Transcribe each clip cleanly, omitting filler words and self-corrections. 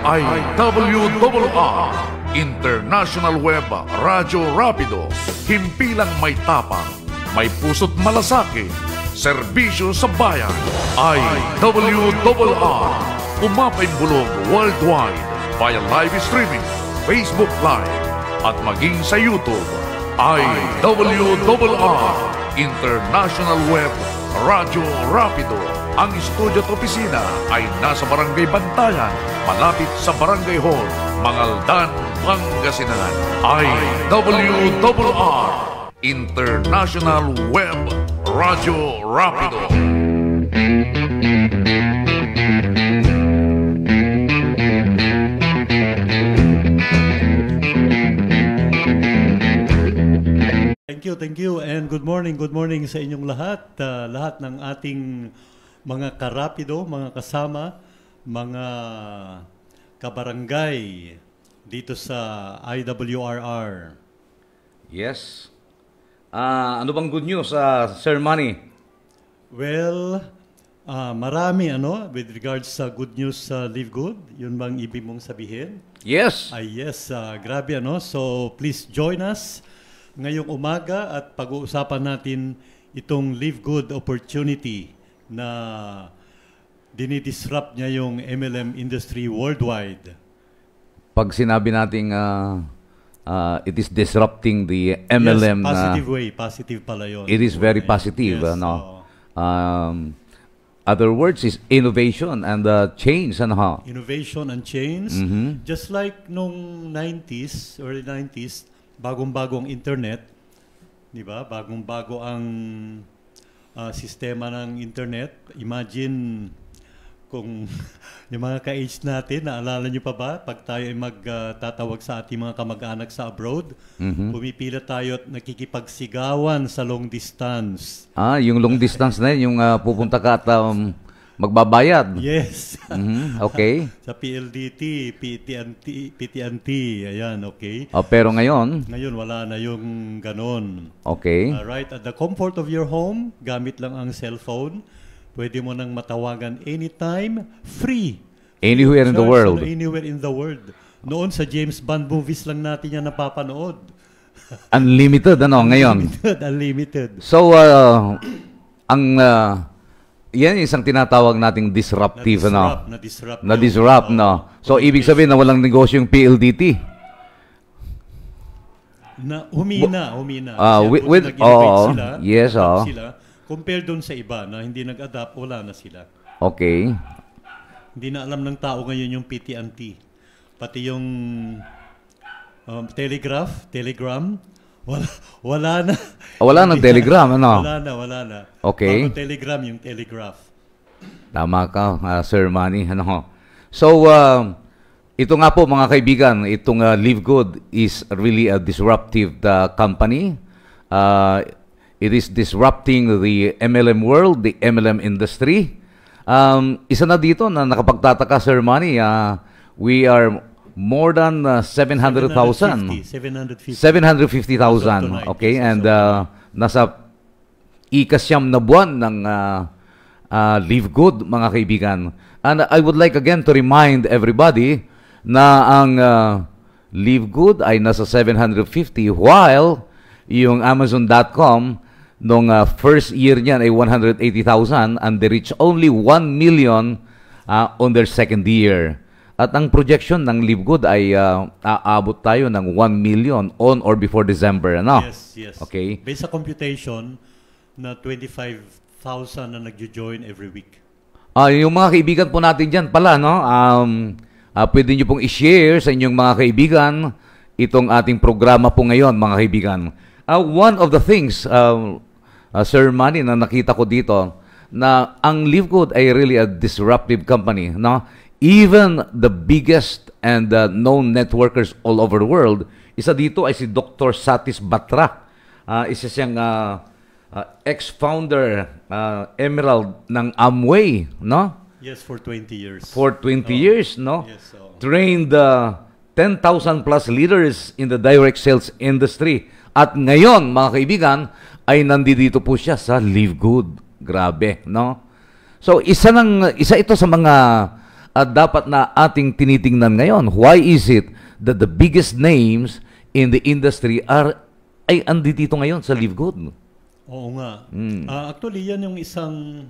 IWRR International Web Radyo Rapido. Himpilang may tapang, may puso't malasakit, serbisyo sa bayan. IWRR umapay bulog worldwide via live streaming, Facebook Live at maging sa YouTube. IWRR International Web Radyo Rapido. Ang studio at opisina ay nasa Barangay Bantayan, malapit sa Barangay Hall, Mangaldan, Pangasinan. IWRR International Web Radyo Rapido. Thank you, and good morning sa inyong lahat, lahat ng ating mga karapido, mga kasama, mga kabarangay dito sa IWRR. Yes. Ano bang good news, Sir Manny? Well, marami with regards sa good news sa Live Good. Yun bang ibig mong sabihin? Yes. Yes, grabe So please join us ngayong umaga at pag-uusapan natin itong Live Good opportunity na dinidisrupt niya yung MLM industry worldwide. Pag sinabi nating it is disrupting the MLM, yes, positive way, positive pala yun. It is very positive. Yes, other words is innovation and change. Innovation and change. Just like nung 90s, early 90s, bagong-bago ang internet, di ba? Bagong-bago ang sistema ng internet. Imagine kung yung mga ka-age natin, naalala nyo pa ba? Pag tayo ay magtatawag sa ating mga kamag-anak sa abroad, pumipila tayo at nakikipagsigawan sa long distance. Yung long distance na yun, yung pupunta ka at magbabayad. Yes. Okay. Sa PLDT, PTNT, ayan, okay. Pero ngayon? Ngayon, wala na yung ganon. Okay. Right, at the comfort of your home, gamit lang ang cellphone, pwede mo nang matawagan anytime, free. Anywhere in the world. Anywhere in the world. Noon sa James Bond movies lang natin yan napapanood. Unlimited, ngayon? Unlimited. So, yan isang tinatawag nating disruptive, Na-disrupt, no? So, ibig sabihin na walang negosyo yung PLDT. Humina. Sila, yes, sila. Compared doon sa iba na hindi nag-adapt, wala na sila. Okay. Hindi na alam ng tao ngayon yung PTNT. Pati yung Telegram, wala na. Wala na Telegram, Wala na. Okay. Bago Telegram, yung Telegraph. Tama ka, Sir Manny. So, ito nga po mga kaibigan, itong Live Good is really a disruptive company. It is disrupting the MLM world, the MLM industry. Isa na dito na nakapagtataka, Sir Manny, we are more than 700,000. 750,000. Okay, and nasa ikasyam na buwan ng Live Good, mga kaibigan. And I would like again to remind everybody na ang Live Good ay nasa 750 while yung Amazon.com nung first year niyan ay 180,000 and they reach only 1 million on their second year. At ang projection ng Live Good ay aabot tayo ng 1 million on or before December, Yes. Okay. Based sa computation na 25,000 na nagjo-join every week. Yung mga kaibigan po natin diyan pala, pwede niyo pong i-share sa inyong mga kaibigan itong ating programa po ngayon, mga kaibigan. One of the things, Sir Manny, na nakita ko dito, na ang Live Good ay really a disruptive company, Even the biggest and known networkers all over the world, isa dito ay si Dr. Satis Batra. Isa siyang ex-founder, Emerald ng Amway, Yes, for 20 years. For 20 years, Yes, trained 10,000 plus leaders in the direct sales industry. At ngayon, mga kaibigan, ay nandito po siya sa Live Good. Grabe, So, isa ito sa mga dapat na ating tinitingnan ngayon? Why is it that the biggest names in the industry ay andito ngayon sa Live Good? Oo nga. Actually, yan yung isang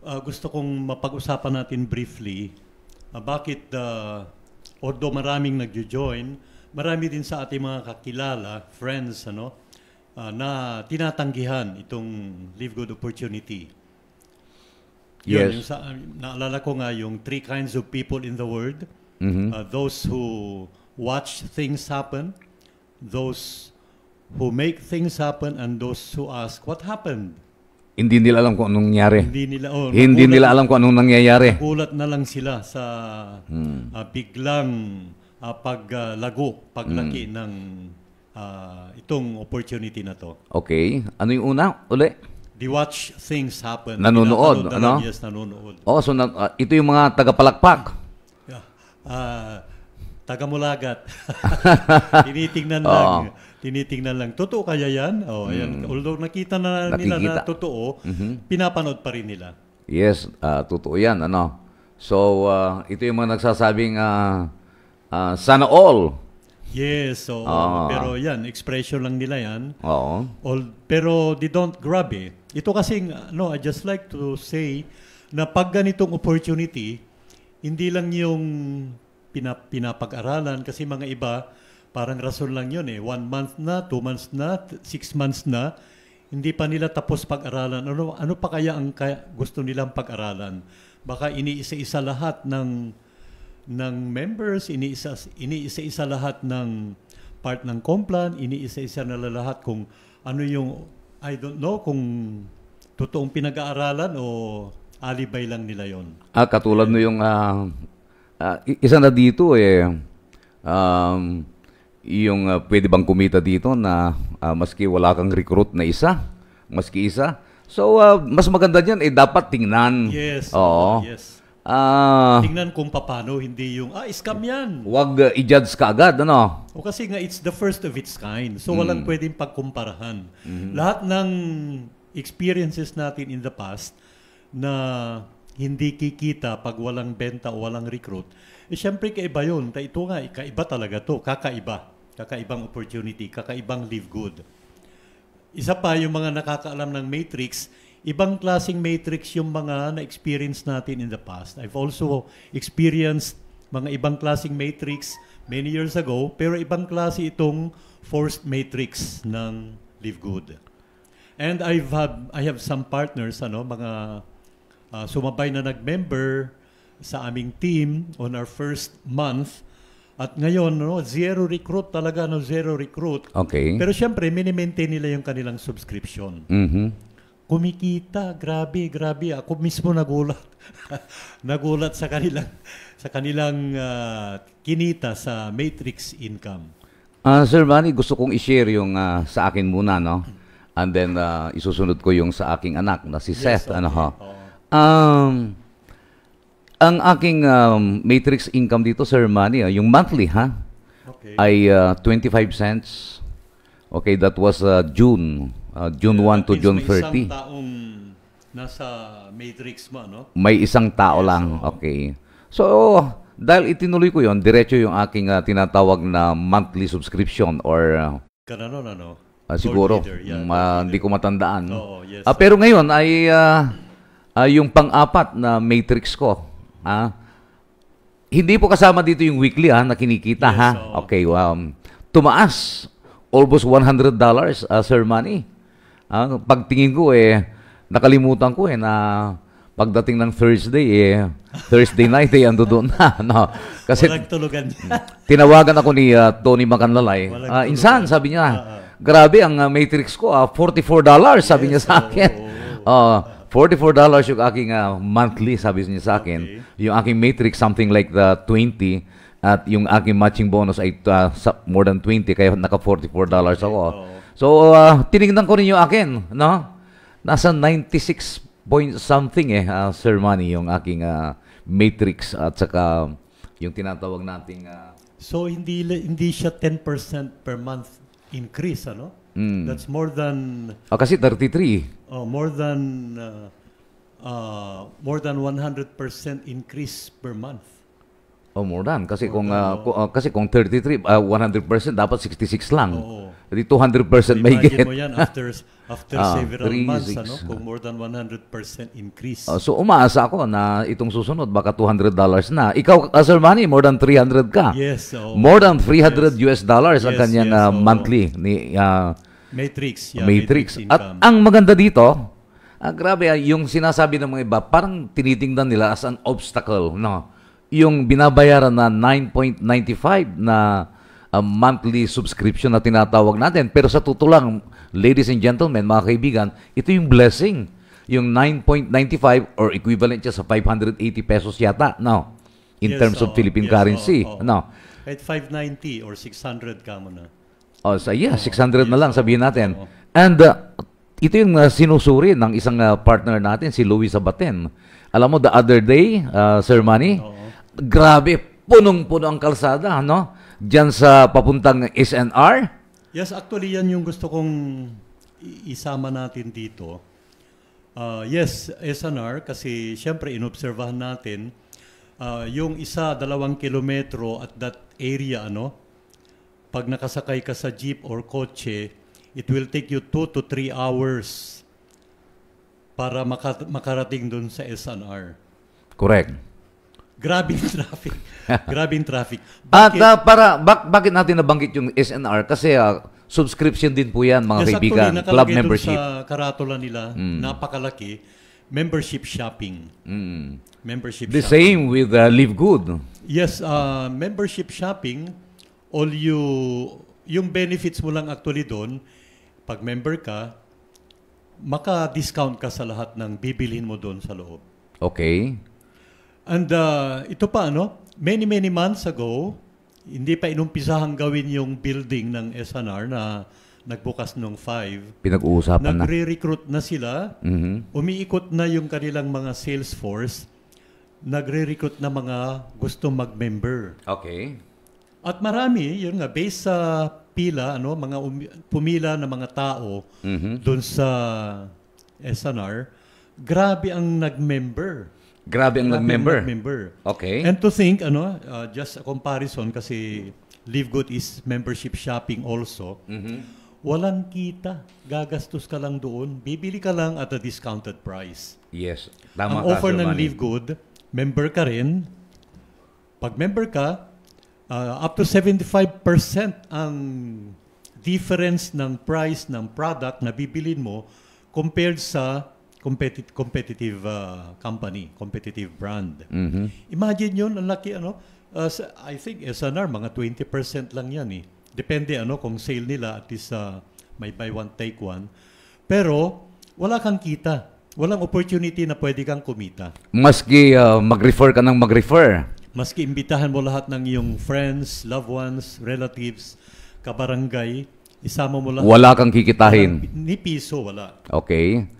gusto kong mapag-usapan natin briefly. Bakit, although maraming nag-join, marami din sa ating mga kakilala, friends, na tinatanggihan itong Live Good opportunity. Yun, Yes. Naalala ko nga yung 3 kinds of people in the world. Those who watch things happen, those who make things happen, and those who ask, what happened? Hindi nila alam kung anong nangyari. Hindi Hindi nila alam kung anong nangyayari. Nagulat na lang sila sa biglang paglaki ng itong opportunity na to. Okay. Ano yung una? Uli? They watch things happen. Nanonood, Pinapanood na lang, yes, nanonood. Oh, so ito yung mga tagapalakpak. Tagamulagat. Tinitingnan lang. Totoo kaya yan? Ayan. Although nakita na nila na totoo, pinapanood pa rin nila. Yes, totoo yan. So, ito yung mga nagsasabing sana all. Yes, pero yan, expression lang nila yan. Oo. Pero they don't grab eh. Ito kasing, I just like to say na pag ganitong opportunity, hindi lang yung pinapag-aralan kasi mga iba, parang rason lang yun eh. 1 month na, 2 months na, 6 months na, hindi pa nila tapos pag-aralan. Ano pa kaya ang gusto nilang pag-aralan? Baka iniisa-isa lahat ng members, iniisa-isa lahat ng part ng Complan, iniisa-isa na lahat kung ano yung, I don't know, kung totoong pinag-aaralan o alibay lang nila yon. Katulad no yung isa na dito yung pwede bang kumita dito na maski wala kang recruit na maski isa. So, mas maganda dyan, dapat tingnan. Yes. Oo. Yes. Tingnan kung paano, hindi yung, scam yan. Huwag i-judge ka agad, O kasi nga, it's the first of its kind. So, walang pwedeng pagkumparahan. Lahat ng experiences natin in the past na hindi kikita pag walang benta o walang recruit, syempre kaiba yun. Ito nga, kaiba talaga to. Kakaibang opportunity, kakaibang Live Good. Isa pa, yung mga nakakaalam ng matrix, ibang klaseng matrix yung mga na-experience natin in the past. I've also experienced mga ibang klaseng matrix many years ago, pero ibang klase itong forced matrix ng Live Good. And I have some partners, mga sumabay na nag-member sa aming team on our first month. At ngayon, zero recruit talaga, zero recruit. Okay. Pero syempre, mini-maintain nila yung kanilang subscription. Kumikita, grabe. Ako mismo nagulat. Nagulat sa kanilang kinita sa matrix income. Sir Manny, gusto kong i-share yung sa akin muna, and then isusunod ko yung sa aking anak na si Seth. Ang aking matrix income dito, Sir Manny, yung monthly, Okay. ay 25 cents. Okay, that was June 1 to June 30. May isang taong nasa matrix mo, May isang tao lang. Okay. So, dahil itinuloy ko yon, diretso yung aking tinatawag na monthly subscription or siguro, hindi ko matandaan. Yes. Pero ngayon ay yung pang-apat na matrix ko. Hindi po kasama dito yung weekly na kinikita. Okay, tumaas almost $100, Sir Manny. Pagtingin ko nakalimutan ko na pagdating ng Thursday night ando doon na. Kasi walang tulugan. Tinawagan ako ni Tony Macanlalay. Insan, sabi niya, grabe ang matrix ko, $44 sabi niya sa akin. $44 yung aking monthly, sabi niya sa akin. Okay. Yung aking matrix, something like the 20. At yung aking matching bonus ay more than 20. Kaya naka $44 ako. So, tinignan ko rin yung akin. Nasa 96 point something Sir Manny, yung aking matrix. At saka yung tinatawag nating... So, hindi siya 10% per month increase, That's more than... kasi 33. More than more than 100% increase per month. Oh, more than. Kasi kasi kung 33, 100%, dapat 66 lang. Oo. Hindi 200% may Imagine get. mo yan after several 3, months, 6. kung more than 100% increase. So umaasa ako na itong susunod baka $200 na. Ikaw, Sir Manny, more than 300 ka. Yes. More than 300 US dollars ang Yes, kanyang yes, monthly ni Matrix. Yeah, Matrix. At income. ang maganda dito, grabe, yung sinasabi ng mga iba, parang tinitingnan nila as an obstacle, no? Yung binabayaran na 9.95 na monthly subscription na tinatawag natin. Pero sa totoo lang, ladies and gentlemen, mga kaibigan, ito yung blessing. Yung 9.95 or equivalent siya sa 580 pesos yata, no? In terms of Philippine currency, no? Kahit 590 or 600 ka mo na. So yeah, 600 na lang sabihin natin. Oo. And ito yung sinusuri ng isang partner natin, si Louis Sabaten. Alam mo, the other day, Sir Manny, grabe, punong-puno ang kalsada, no? Diyan sa papuntang SNR. Yes, actually yan yung gusto kong isama natin dito. Yes, SNR, kasi syempre inobserbahan natin, yung 1-2 kilometro at that area, pag nakasakay ka sa jeep or kotse, it will take you 2 to 3 hours para makarating dun sa SNR. Correct. Grabing traffic. Grabing traffic. At bakit natin nabanggit yung SNR? Kasi subscription din po yan, mga kaibigan. Actually, Club nakalagay membership. sa karatula nila, napakalaki, membership shopping. Membership The shopping. same with Live Good. Yes, membership shopping, yung benefits mo lang actually doon, pag member ka, maka-discount ka sa lahat ng bibilhin mo doon sa loob. Okay. And ito pa, many months ago, hindi pa inumpisahang gawin yung building ng SNR na nagbukas nung 5. Pinag-uusapan na. Nagre-recruit na sila. Umiikot na yung kanilang mga sales force. Nagre-recruit na mga gustong mag-member. Okay. At marami, yun nga, based sa pila, mga pumila na mga tao doon sa SNR, grabe ang nag-member. Grabe ang nag-member. Okay. And to think, just a comparison kasi Live Good is membership shopping also. Walang kita. Gagastos ka lang doon. Bibili ka lang at a discounted price. Yes. Tama Ang ka, offer Sir ng Manny. Live Good, member ka rin. Pag member ka, up to 75% ang difference ng price ng product na bibilin mo compared sa competitive company, competitive brand. Imagine yun, ang laki, I think SNR, mga 20% lang yan eh. Depende kung sale nila, at least may buy one, take one. Pero, wala kang kita. Walang opportunity na pwede kang kumita. Maski mag-refer ka ng mag-refer. Maski imbitahan mo lahat ng iyong friends, loved ones, relatives, kabarangay, isama mo lahat. Wala kang kikitahin. Ni piso, wala. Okay.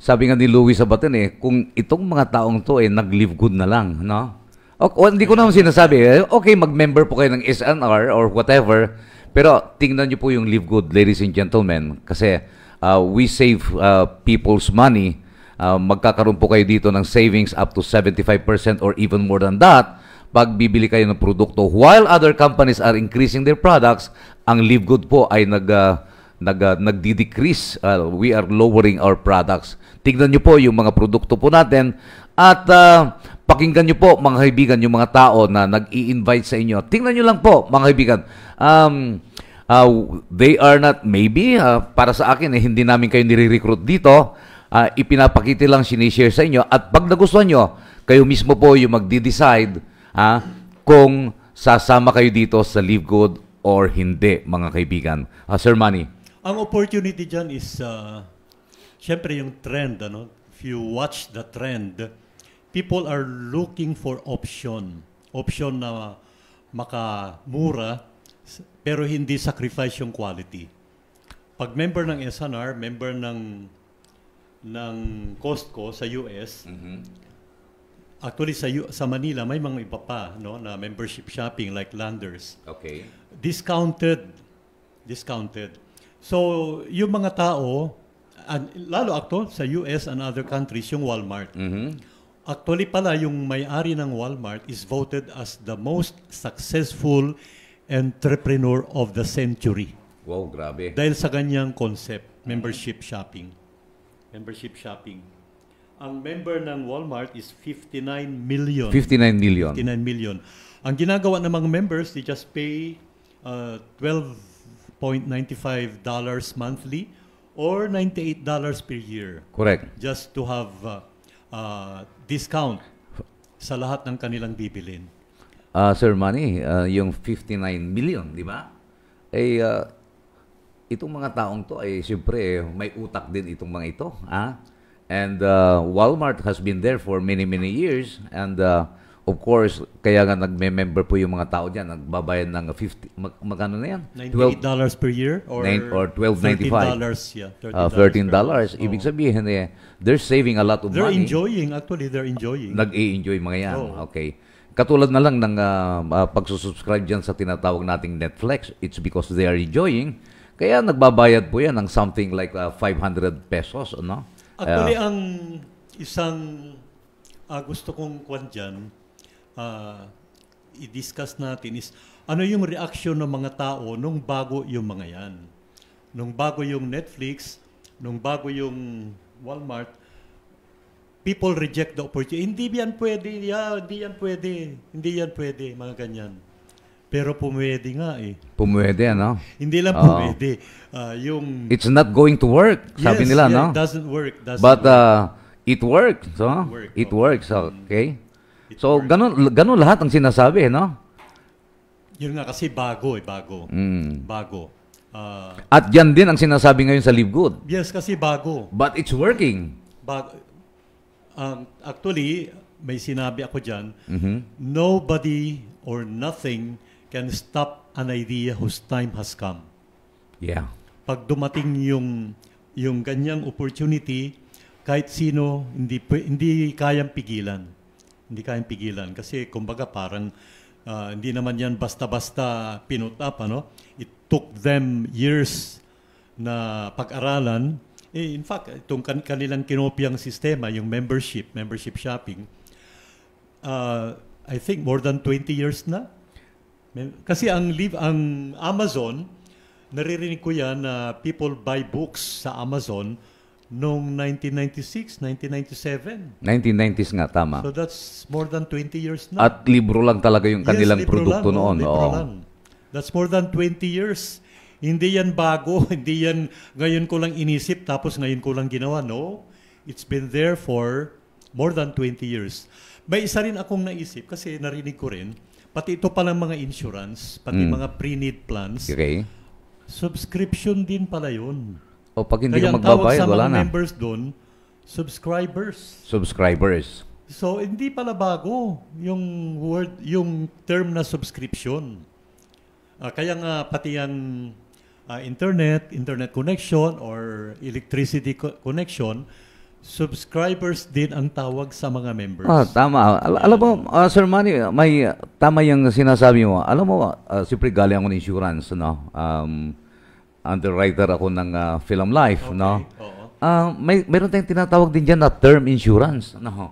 Sabi nga ni Louis Sabaten kung itong mga taong to nag-live good na lang, no? Hindi ko naman sinasabi, okay, mag-member po kayo ng SNR or whatever, pero tingnan niyo po yung live good, ladies and gentlemen, kasi we save people's money. Magkakaroon po kayo dito ng savings up to 75% or even more than that pag bibili kayo ng produkto. While other companies are increasing their products, ang live good po ay nagdi-decrease. We are lowering our products. Tignan nyo po yung mga produkto po natin at pakinggan nyo po, mga kaibigan, yung mga tao na nag-i-invite sa inyo. Tingnan nyo lang po, mga kaibigan. They are not, maybe, para sa akin, hindi namin kayo nire-recruit dito. Ipinapakita lang, sinishare sa inyo. At pag nagustuhan nyo, kayo mismo po yung magdi-decide kung sasama kayo dito sa Live Good or hindi, mga kaibigan. Sir Manny. Ang opportunity dyan is, syempre yung trend, if you watch the trend, people are looking for option. Option na makamura, pero hindi sacrifice yung quality. Pag member ng SNR, member ng Costco sa US, actually sa Manila, may mga iba pa na membership shopping like Landers. Okay. Discounted. So, yung mga tao, lalo sa US and other countries, yung Walmart. Mhm. Actually pala, yung may-ari ng Walmart is voted as the most successful entrepreneur of the century. Wow, grabe. Dahil sa ganyang concept, membership shopping. Membership shopping. Ang member ng Walmart is 59 million. 59 million. 59 million. Ang ginagawa ng mga members, they just pay $12.95 monthly or $98 per year Correct. just to have discount sa lahat ng kanilang bibilin. Sir Manny, yung 59 million, di ba? Itong mga taong to ay siyempre may utak din itong mga ito. And Walmart has been there for many, many years. And of course, kaya nga nagme-member po yung mga tao dyan. Nagbabayad ng 50, magkano na yan? $98 per year or $12.95. $13, yeah. $13. Ibig sabihin, they're saving a lot of they're money. enjoying, actually, they're enjoying. Nag-i-enjoy mga yan. Oh. Okay. Katulad na lang ng pagsusubscribe dyan sa tinatawag nating Netflix. It's because they are enjoying. Kaya nagbabayad po yan ng something like 500 pesos, no? Actually, ang isang gusto kong kwan dyan, i-discuss natin is ano yung reaction ng mga tao nung bago yung mga yan. Nung bago yung Netflix, nung bago yung Walmart, people reject the opportunity. Hindi yan pwede, hindi yan pwede, mga ganyan. Pero pumwede nga eh. Pumwede, ano? Hindi lang pumwede. It's not going to work, sabi nila, no? It doesn't work. But it works, so? It works, okay? So, ganun lahat ang sinasabi, no? Yun nga kasi bago. Bago. At yan din ang sinasabi ngayon sa Live Good. Yes, kasi bago. But it's working. Actually, may sinabi ako dyan, nobody or nothing can stop an idea whose time has come. Yeah. Pag dumating yung ganyang opportunity, kahit sino, hindi kayang pigilan. Hindi kayang pigilan. Kasi, kumbaga, parang hindi naman yan basta-basta pinutap, ano? It took them years na pag-aralan. In fact, itong kanilang kinopyang sistema, yung membership shopping, I think more than 20 years na. Kasi ang Amazon, naririnig ko yan na people buy books sa Amazon noong 1996, 1997. 1990s nga, tama. So that's more than 20 years na. At libro lang talaga yung kanilang produkto noon. Libro lang. That's more than 20 years. Hindi yan bago, hindi yan ngayon ko lang inisip tapos ngayon ko lang ginawa. No, it's been there for more than 20 years. May isa rin akong naisip kasi narinig ko rin, pati ito palang mga insurance, pati mga pre-need plans, okay. Subscription din pala yun. O pag hindi Kaya ka magbabayad, wala mga na. members doon, subscribers. So hindi pala bago yung term na subscription. Kaya nga pati yan internet connection or electricity connection, subscribers din ang tawag sa mga members. Tama. Alam mo, Sir Manny, may tama yung sinasabi mo. Alam mo, siyempre galing ako ng insurance, no? Underwriter ako ng Film Life, Okay. no? Oo. Meron tayong tinatawag din dyan na term insurance, no?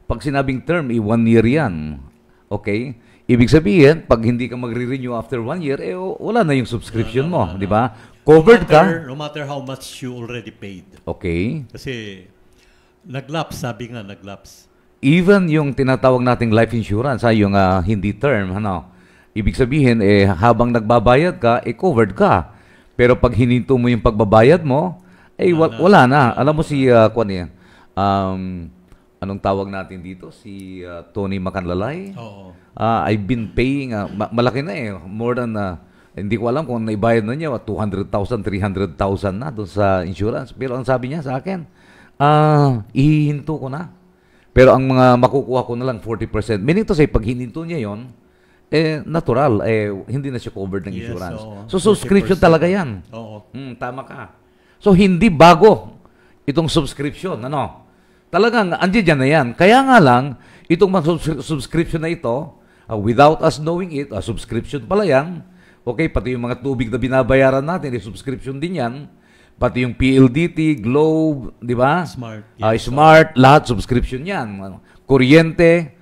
Pag sinabing term, 1 year yan. Okay? Ibig sabihin, pag hindi ka magre-renew after 1 year, wala na yung subscription mo, di ba? Covered ka. No matter how much you already paid. Okay. Kasi nag-lapse, sabi nga, nag-lapse. Even yung tinatawag nating life insurance, yung hindi term, ano? Ibig sabihin, habang nagbabayad ka, covered ka. Pero pag hininto mo yung pagbabayad mo, wala na. Alam mo si, anong tawag natin dito? Si Tony Macanlalay? Oo. I've been paying, malaki na more than, hindi ko alam kung naibayad na niya, 200,000, 300,000 na doon sa insurance. Pero ang sabi niya sa akin, ihihinto ko na. Pero ang mga makukuha ko na lang 40%. Meaning to say, pag hininto niya yon, natural, hindi na siya covered ng insurance. Yes, so, subscription 40%. talaga yan. Oo. Tama ka. So, hindi bago itong subscription, ano? Talagang, andiyan na yan. Kaya nga lang, itong mga subscription na ito, without us knowing it, subscription pala yan. Okay, pati yung mga tubig na binabayaran natin, subscription din yan. pati yung PLDT, Globe, di ba? Smart. Smart, lahat subscription yan. Kuryente,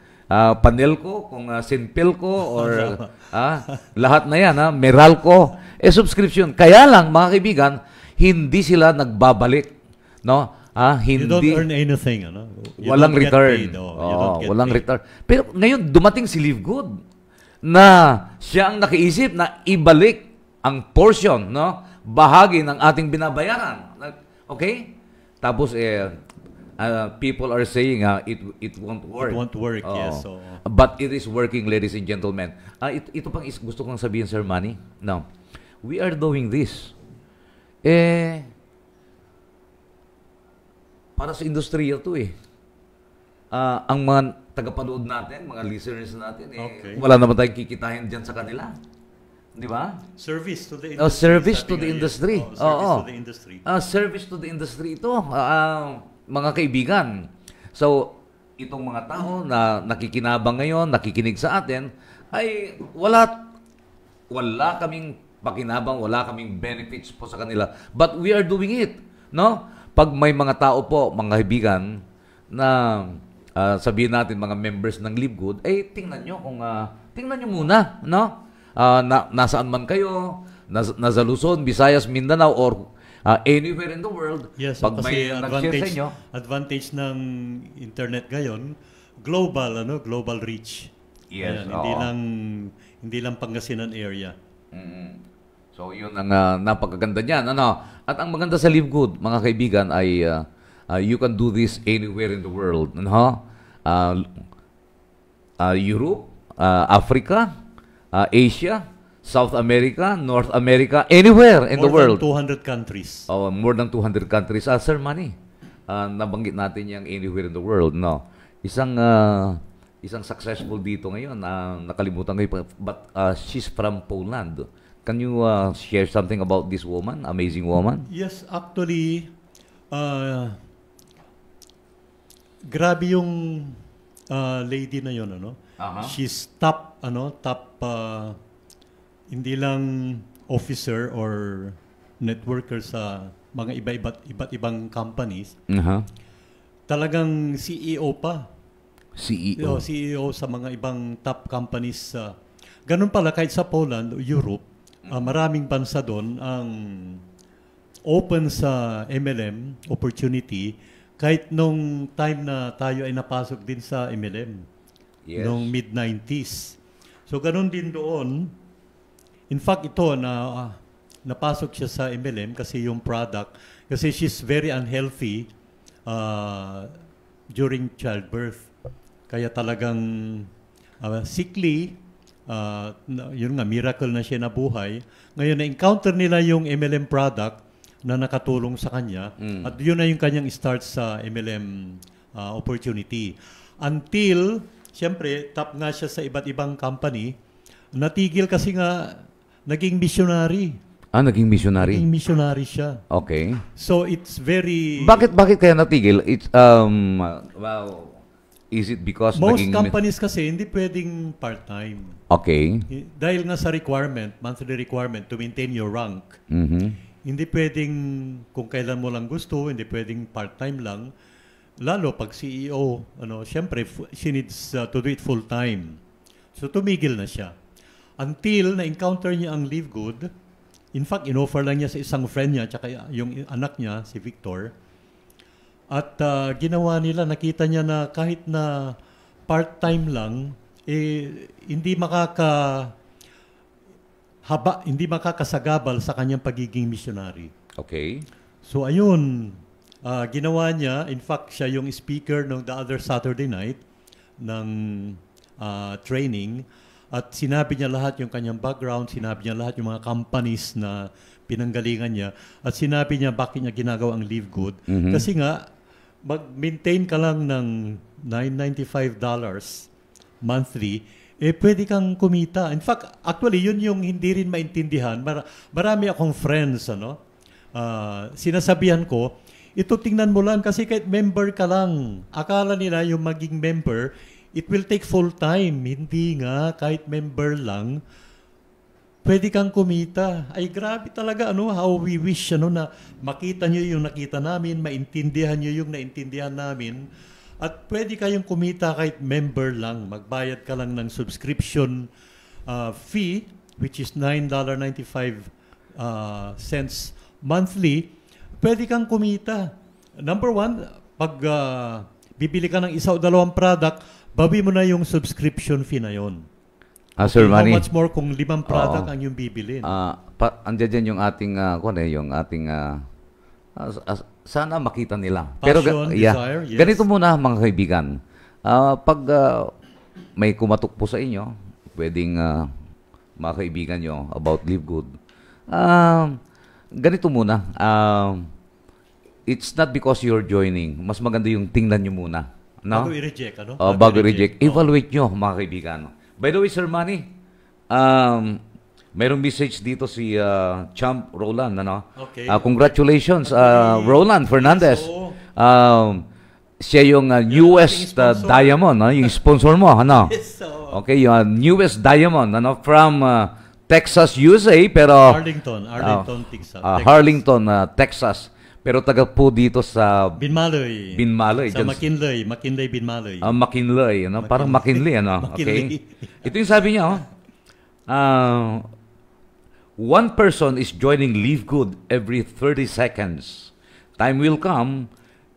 Panelco, kung Sinpelco, or lahat na yan, Meralco, subscription. Kaya lang, mga kaibigan, hindi sila nagbabalik. No? Hindi. You don't earn anything. Ano? Walang return. Walang return. Pero ngayon, dumating si Live Good na siya ang nakiisip na ibalik ang portion, no? Bahagi ng ating binabayaran. Okay? Tapos, people are saying it won't work. It won't work, yes. So, but it is working, ladies and gentlemen. Ito pang gusto kong sabihin, Sir Manny. Now, we are doing this. Para sa industriya to ang mga tagapanood natin, mga listeners natin, wala naman tayong kikitahin dyan sa kanila. Di ba? Service to the industry. Service to the industry. Service to the industry. Service to the industry ito, mga kaibigan. So, itong mga tao na nakikinabang ngayon, nakikinig sa atin, ay wala kaming pakinabang, wala kaming benefits po sa kanila. But we are doing it. No? Pag may mga tao po, mga kaibigan, na sabihin natin mga members ng Live Good, tingnan nyo muna, no? Nasaan man kayo, nasa Luzon, Visayas, Mindanao, or anywhere in the world. Yes, pag kasi may nag-share sa inyo, advantage ng internet ngayon, global reach. Yes, Ayan, hindi lang Pangasinan area. So, yun ang napakaganda niyan. At ang maganda sa Live Good, mga kaibigan, ay you can do this anywhere in the world. Europe, Africa, Asia, South America, North America, anywhere in the world. More than 200 countries. More than 200 countries. Sir Manny, nabanggit natin yung anywhere in the world. No? Isang successful dito ngayon, nakalimutan ko, but she's from Poland. Can you share something about this woman, amazing woman? Yes, actually, grabe yung lady na yun, She's top, hindi lang officer or networker sa mga iba't ibang companies. Talagang CEO pa. CEO sa mga ibang top companies. Ganun pala kahit sa Poland, Europe, maraming bansa doon ang open sa MLM opportunity kahit nung time na tayo ay napasok din sa MLM. Yes. Noong mid-90s. So, ganun din doon. In fact, ito na napasok siya sa MLM kasi yung product, kasi she's very unhealthy during childbirth. Kaya talagang sickly, yun nga, miracle na siya nabuhay. Ngayon, na-encounter nila yung MLM product na nakatulong sa kanya at yun na yung kanyang start sa MLM opportunity. Until, siyempre, top nga siya sa iba't ibang company, natigil kasi nga, naging missionary. Naging missionary? Naging missionary siya. Okay. So, it's very... Bakit kaya natigil? It's, is it because most companies kasi hindi pwedeng part-time. Okay. Dahil nga sa monthly requirement to maintain your rank. Hindi pwedeng kung kailan mo lang gusto, hindi pwedeng part-time lang. Lalo pag CEO, syempre she needs to do it full-time. So tumigil na siya. Until na-encounter niya ang Live Good. In fact, in-offer lang niya sa isang friend niya, tsaka yung anak niya, si Victor. At ginawa nila, nakita niya na kahit na part-time lang, hindi makakasagabal sa kanyang pagiging missionary. Okay. So ayun, ginawa niya, in fact, siya yung speaker ng the other Saturday night ng training. At sinabi niya lahat yung kanyang background, sinabi niya lahat yung mga companies na pinanggalingan niya. At sinabi niya bakit niya ginagawa ang Live Good. Kasi nga, mag-maintain ka lang ng $995 monthly, pwede kang kumita. In fact, actually, yun yung hindi rin maintindihan. Marami akong friends, sinasabihan ko, ito tingnan mo lang kasi kahit member ka lang. Akala nila yung maging member, it will take full time. Hindi nga, kahit member lang, pwede kang kumita. Ay grabe talaga, how we wish na makita nyo yung nakita namin, maintindihan nyo yung naintindihan namin. At pwede kayong kumita kahit member lang. Magbayad ka lang ng subscription fee, which is $9.95 cents monthly. Pwede kang kumita. Number one, pag bibili ka ng isa o dalawang product, bawi mo na yung subscription fee na yon. Sir Manny, how much more kung 5 product ang yung bibilin? Andiyan dyan yung ating, sana makita nila. Pero Passion, desire, yes. Ganito muna mga kaibigan. Pag may kumatok po sa inyo, pwedeng mga kaibigan nyo about Live Good. Ganito muna. It's not because you're joining. Mas maganda yung tingnan nyo muna. No? Bago i-reject, ano? Bago i-reject. Evaluate nyo, mga kaibigan. By the way, Sir Manny, mayroong message dito si Champ Roland. Ano? Okay. Congratulations, Roland Fernandez. Siya yung newest diamond, yung sponsor mo. Ano? Yes, okay, yung newest diamond from Texas, USA. Pero Arlington, Texas. Harlington, Texas. Pero taga po dito sa Binmaloy. Sa McKinley, Binmaloy. McKinley, parang McKinley, Okay. Ito yung sabi niya, one person is joining Live Good every 30 seconds. Time will come,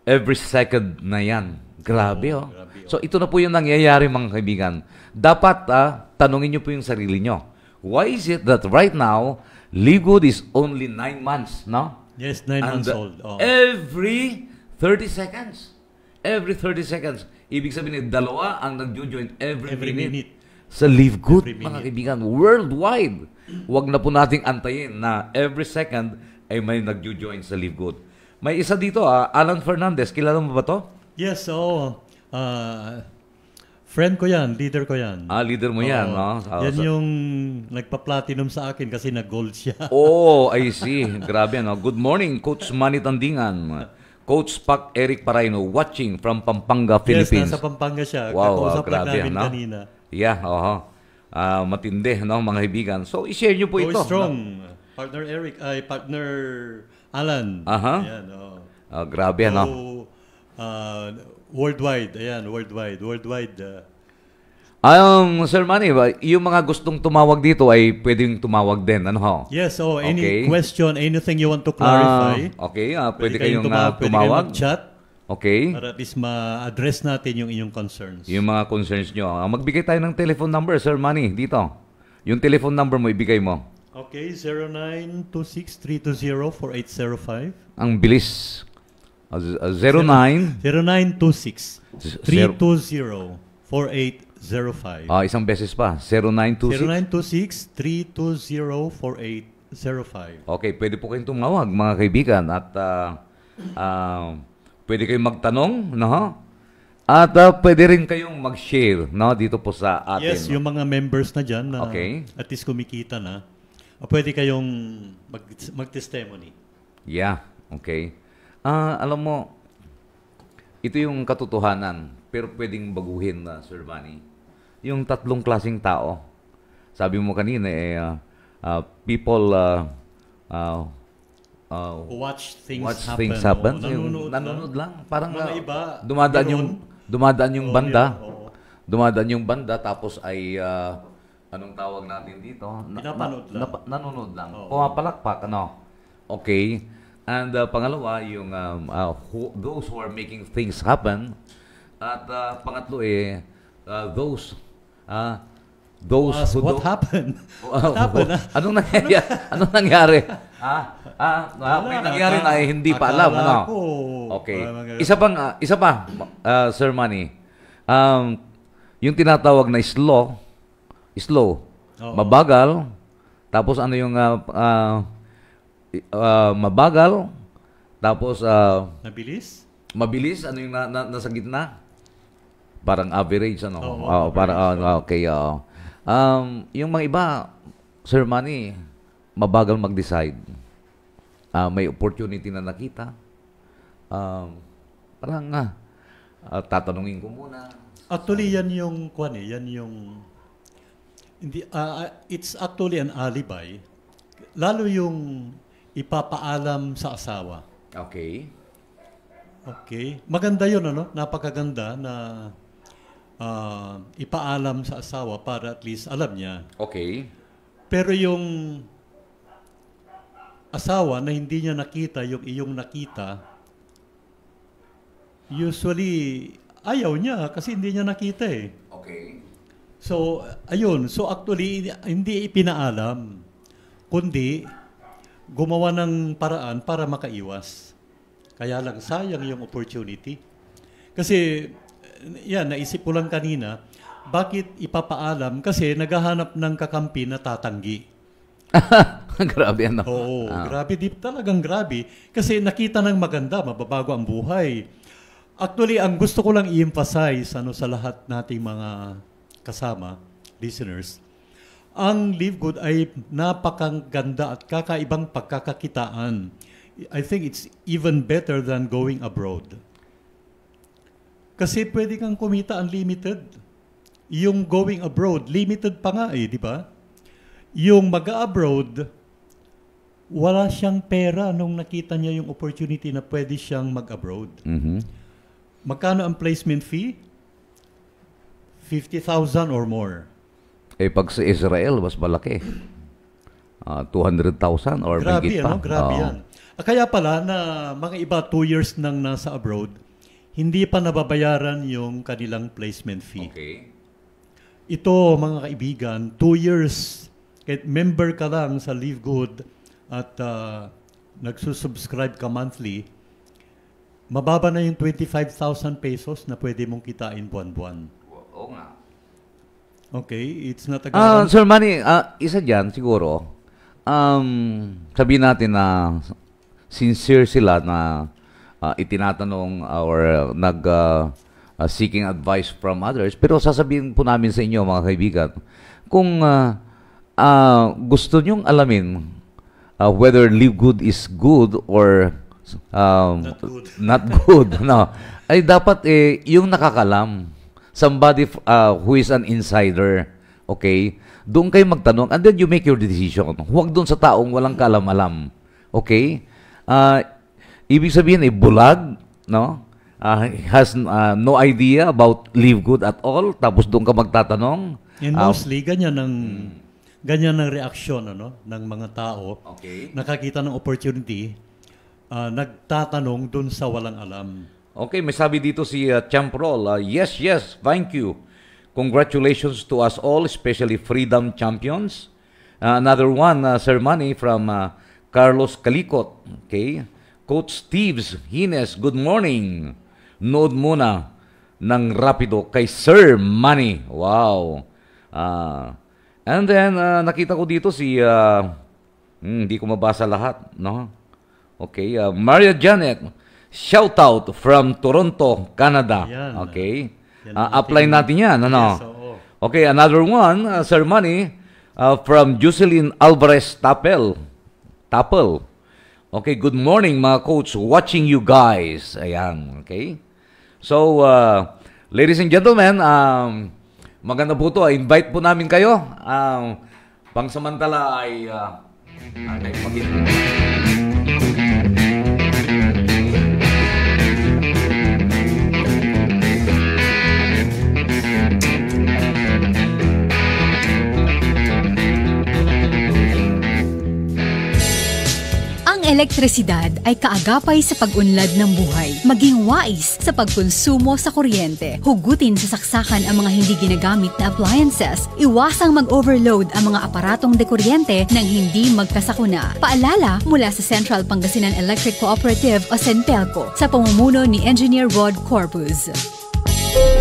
every second na yan. Grabe, So, ito na po yung nangyayari, mga kaibigan. Dapat, tanungin niyo po yung sarili niyo. Why is it that right now, Live Good is only 9 months, no? Yes, 9 months old. Every 30 seconds. Every 30 seconds. Ibig sabihin, dalawa ang nag-join every minute. Sa Live Good, mga kaibigan, worldwide. Huwag na po nating antayin na every second ay may nag-join sa Live Good. May isa dito, Alan Fernandez. Kilala mo ba to? Yes, friend ko yan, leader ko yan. Leader mo yan, no? Yan yung nagpa-platinum sa akin kasi nag-gold siya. I see. Grabe, no? Good morning, Coach Manny Tandingan. Coach Pac Eric Paraino, watching from Pampanga, Philippines. Yes, nasa Pampanga siya. Wow, Kakausap lang grabe, namin no? kanina. Yeah, matindi, no, mga kaibigan. So, i-share nyo po ito. Strong. Partner Eric, partner Alan. Ayan, grabe, no? Worldwide, ayan, worldwide. Sir Manny, yung mga gustong tumawag dito ay pwedeng tumawag din, ano ho? Yes, any question, anything you want to clarify. Okay, pwede kayong tumawag. Pwede kayong mag-chat. Okay. Para at least ma-address natin yung inyong concerns. Yung mga concerns nyo. Magbigay tayo ng telephone number, Sir Manny, dito. Yung telephone number mo, ibigay mo. Okay, 0926-320-4805. Ang bilis. 0926-320-4805. Isang beses pa. 0926-320-4805. Okay, pwede po kayong tumawag, mga kaibigan. At pwede kayong magtanong, no? At pwede rin kayong mag-share, no? Dito po sa atin. Yes, yung mga members na dyan na at least kumikita na, pwede kayong mag-testimony. Yeah, okay. Alam mo, ito yung katotohanan, pero pwedeng baguhin na, Sir Manny. Yung tatlong klaseng tao. Sabi mo kanina, people watch things happen. Nanonood lang. Parang mga iba, dumadaan yung banda. Dumadaan yung banda, tapos ay, anong tawag natin dito? Nanonood lang. Pumapalakpak, ano? Okay. And pangalawa, yung those who are making things happen. At pangatlo those who what happened? What happened? Anong nangyari? May nangyari na hindi pa alam, ano? Okay. Isa pa, Sir Manny. Yung tinatawag na slow, mabagal, tapos ano yung mabagal, tapos mabilis, ano yung nasa gitna? Parang average, ano? Okay. Yung mga iba, Sir Manny, mabagal mag-decide. May opportunity na nakita. Parang tatanungin ko muna. Actually, yan yung Hindi, it's actually an alibi. Lalo yung ipapaalam sa asawa. Okay. Okay. Maganda yun, ano? Napakaganda na ipaalam sa asawa para at least alam niya. Okay. Pero yung asawa na hindi niya nakita yung iyong nakita, usually ayaw niya kasi hindi niya nakita eh. Okay. So, ayun. So, actually, hindi ipinaalam, kundi gumawa ng paraan para makaiwas. Kaya lang, sayang yung opportunity. Kasi, yan, naisip ko lang kanina, bakit ipapaalam? Kasi naghahanap ng kakampi na tatanggi. Grabe ano. Oo, grabe. Talagang grabe. Kasi nakita ng maganda, mababago ang buhay. Actually, ang gusto ko lang i-emphasize sa lahat nating mga kasama, listeners, ang Live Good ay napakaganda at kakaibang pagkakakitaan. I think it's even better than going abroad. Kasi pwede kang kumita unlimited. Yung going abroad, limited pa nga di ba? Yung mag-abroad, wala siyang pera nung nakita niya yung opportunity na pwede siyang mag-abroad. Mm-hmm. Magkano ang placement fee? 50,000 or more. Pag sa Israel, mas malaki. 200,000 or grabe, higit pa. Grabe yan. Kaya pala na mga iba 2 years nang nasa abroad, hindi pa nababayaran yung kanilang placement fee. Okay. Ito, mga kaibigan, 2 years, kahit member ka lang sa Live Good at nagsusubscribe ka monthly, mababa na yung 25,000 pesos na pwede mong kitain buwan-buwan. Oo nga. Okay, it's not a Sir Manny, isa dyan siguro, sabihin natin na sincere sila na itinatanong or seeking advice from others. Pero sasabihin po namin sa inyo, mga kaibigan, kung gusto nyong alamin whether Live Good is good or not good, no, ay dapat yung nakakalam. Somebody who is an insider, okay? Doon kayo magtanong and then you make your decision. Huwag doon sa taong walang kaalam-alam. Okay? Ibig sabihin, bulag, no? Has no idea about Live Good at all, tapos doon ka magtatanong. And mostly, ganyan ang reaksyon ng mga tao. Okay. Nakakita ng opportunity, nagtatanong doon sa walang alam. Okay, may sabi dito si Champrol, yes, thank you. Congratulations to us all, especially Freedom Champions. Another one, Sir Manny from Carlos Calicot. Okay. Coach Steves Hines, good morning. Nood muna ng Rapido kay Sir Manny. Wow. And then, nakita ko dito si, hindi ko mabasa lahat, no? Okay, Maria Janet, shout out from Toronto, Canada. Yan. Okay. Apply natin yan, ano? Yes, oo. Okay, another one, Sir Manny, from Jocelyn Alvarez Tapel. Okay, good morning mga coach. Watching you guys. Ayan, okay. So, ladies and gentlemen, maganda po ito. Invite po namin kayo. Pangsamantala ay Elektrisidad ay kaagapay sa pag-unlad ng buhay. Maging wais sa pagkonsumo sa kuryente. Hugutin sa saksakan ang mga hindi ginagamit na appliances. Iwasang mag-overload ang mga aparatong dekuryente nang hindi magkasakuna. Paalala mula sa Central Pangasinan Electric Cooperative o CENPELCO sa pamumuno ni Engineer Rod Corpus.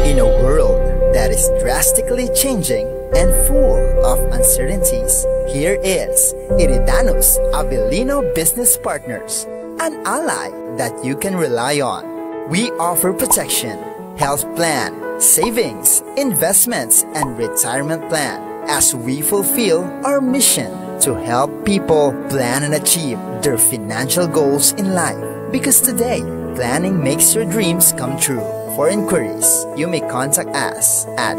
In a world that is drastically changing and full of uncertainties, here is Iridanos Avellino Business Partners, an ally that you can rely on. We offer protection, health plan, savings, investments, and retirement plan as we fulfill our mission to help people plan and achieve their financial goals in life. Because today, planning makes your dreams come true. For inquiries, you may contact us at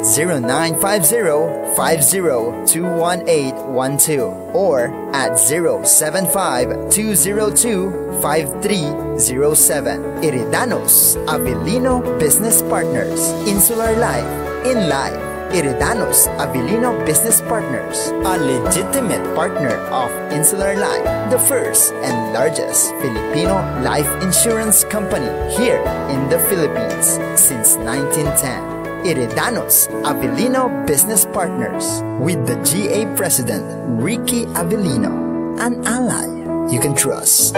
0950-50-21812 or at 075-202-5307. Iridanos Avellino Business Partners. Insular Life in Life. Iridanos Avellino Business Partners, a legitimate partner of Insular Life, the first and largest Filipino life insurance company here in the Philippines since 1910. Iridanos Avellino Business Partners with the GA President, Ricky Avellino, an ally you can trust.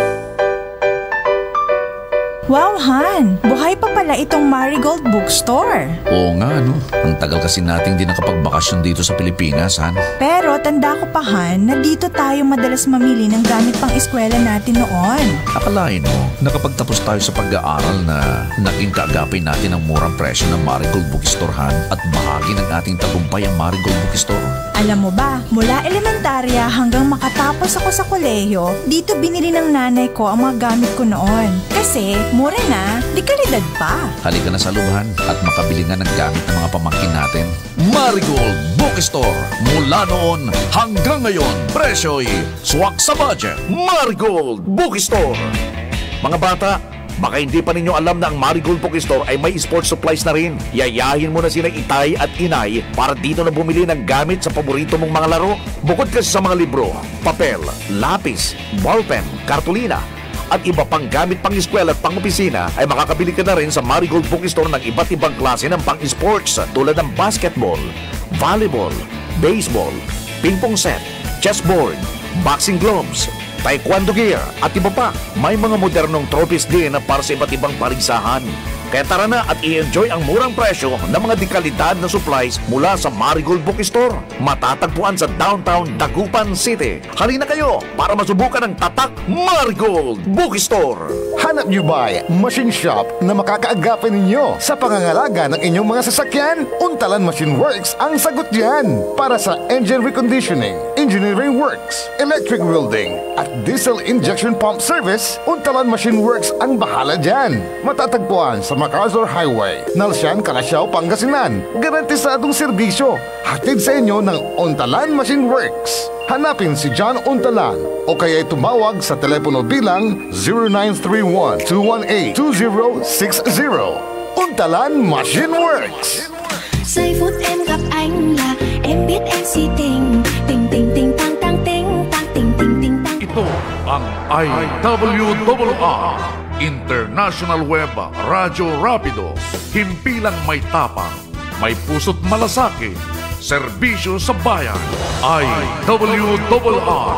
Wow, Han! Buhay pa pala itong Marigold Bookstore. Oo nga, no? Ang tagal kasi nating di nakapagbakasyon dito sa Pilipinas, Han. Pero tanda ko pa, Han, na dito tayo madalas mamili ng gamit pang eskwela natin noon. Akalain mo, nakapagtapos tayo sa pag-aaral na naging kaagapay natin ang murang presyo ng Marigold Bookstore, Han, at bahagi ng ating tagumpay ang Marigold Bookstore. Alam mo ba, mula elementarya hanggang makatapos ako sa kolehiyo, dito binili ng nanay ko ang mga gamit ko noon. Kasi, mura na, di kalidad pa. Halika na sa lubhan at makabili nga ng gamit ng mga pamangkin natin. Marigold Bookstore. Mula noon hanggang ngayon, presyo'y swak sa budget. Marigold Bookstore. Mga bata, baka hindi pa ninyo alam na ang Marigold Bookstore ay may sports supplies na rin. Yayahin mo na sila itay at inay para dito na bumili ng gamit sa paborito mong mga laro. Bukod kasi sa mga libro, papel, lapis, ballpen, kartulina, at iba pang gamit pang eskwela at pang opisina, ay makakabili ka na rin sa Marigold Bookstore ng iba't ibang klase ng pang-sports tulad ng basketball, volleyball, baseball, ping-pong set, chessboard, boxing gloves, taekwondo gear, at iba pa. May mga modernong trophies din para sa iba't ibang paligsahan. Kaya tara na at i-enjoy ang murang presyo ng mga dekalidad na supplies mula sa Marigold Bookstore. Matatagpuan sa downtown Dagupan City. Halina kayo para masubukan ang tatak Marigold Bookstore. Hanap nyo ba machine shop na makakaagapin ninyo sa pangangalaga ng inyong mga sasakyan? Untalan Machine Works ang sagot dyan. Para sa engine reconditioning, engineering works, electric welding, at diesel injection pump service, Untalan Machine Works ang bahala dyan. Matatagpuan sa MacArthur Highway, Nalsian, Calasiao, Pangasinan. Garantisadong serbisyo. Hatid sa inyo ng Untalan Machine Works. Hanapin si John Untalan o kaya'y tumawag sa telepono bilang 0931-218-2060. Untalan Machine Works. Giây phút em gặp anh là em biết em si tình. Tình tình tình tang tang ting tang ting ting ting tang. Ito ang IWRR, International Web Radyo Rapido. Himpilang may tapang, may puso't malasakit, serbisyo sa bayan. IWRR,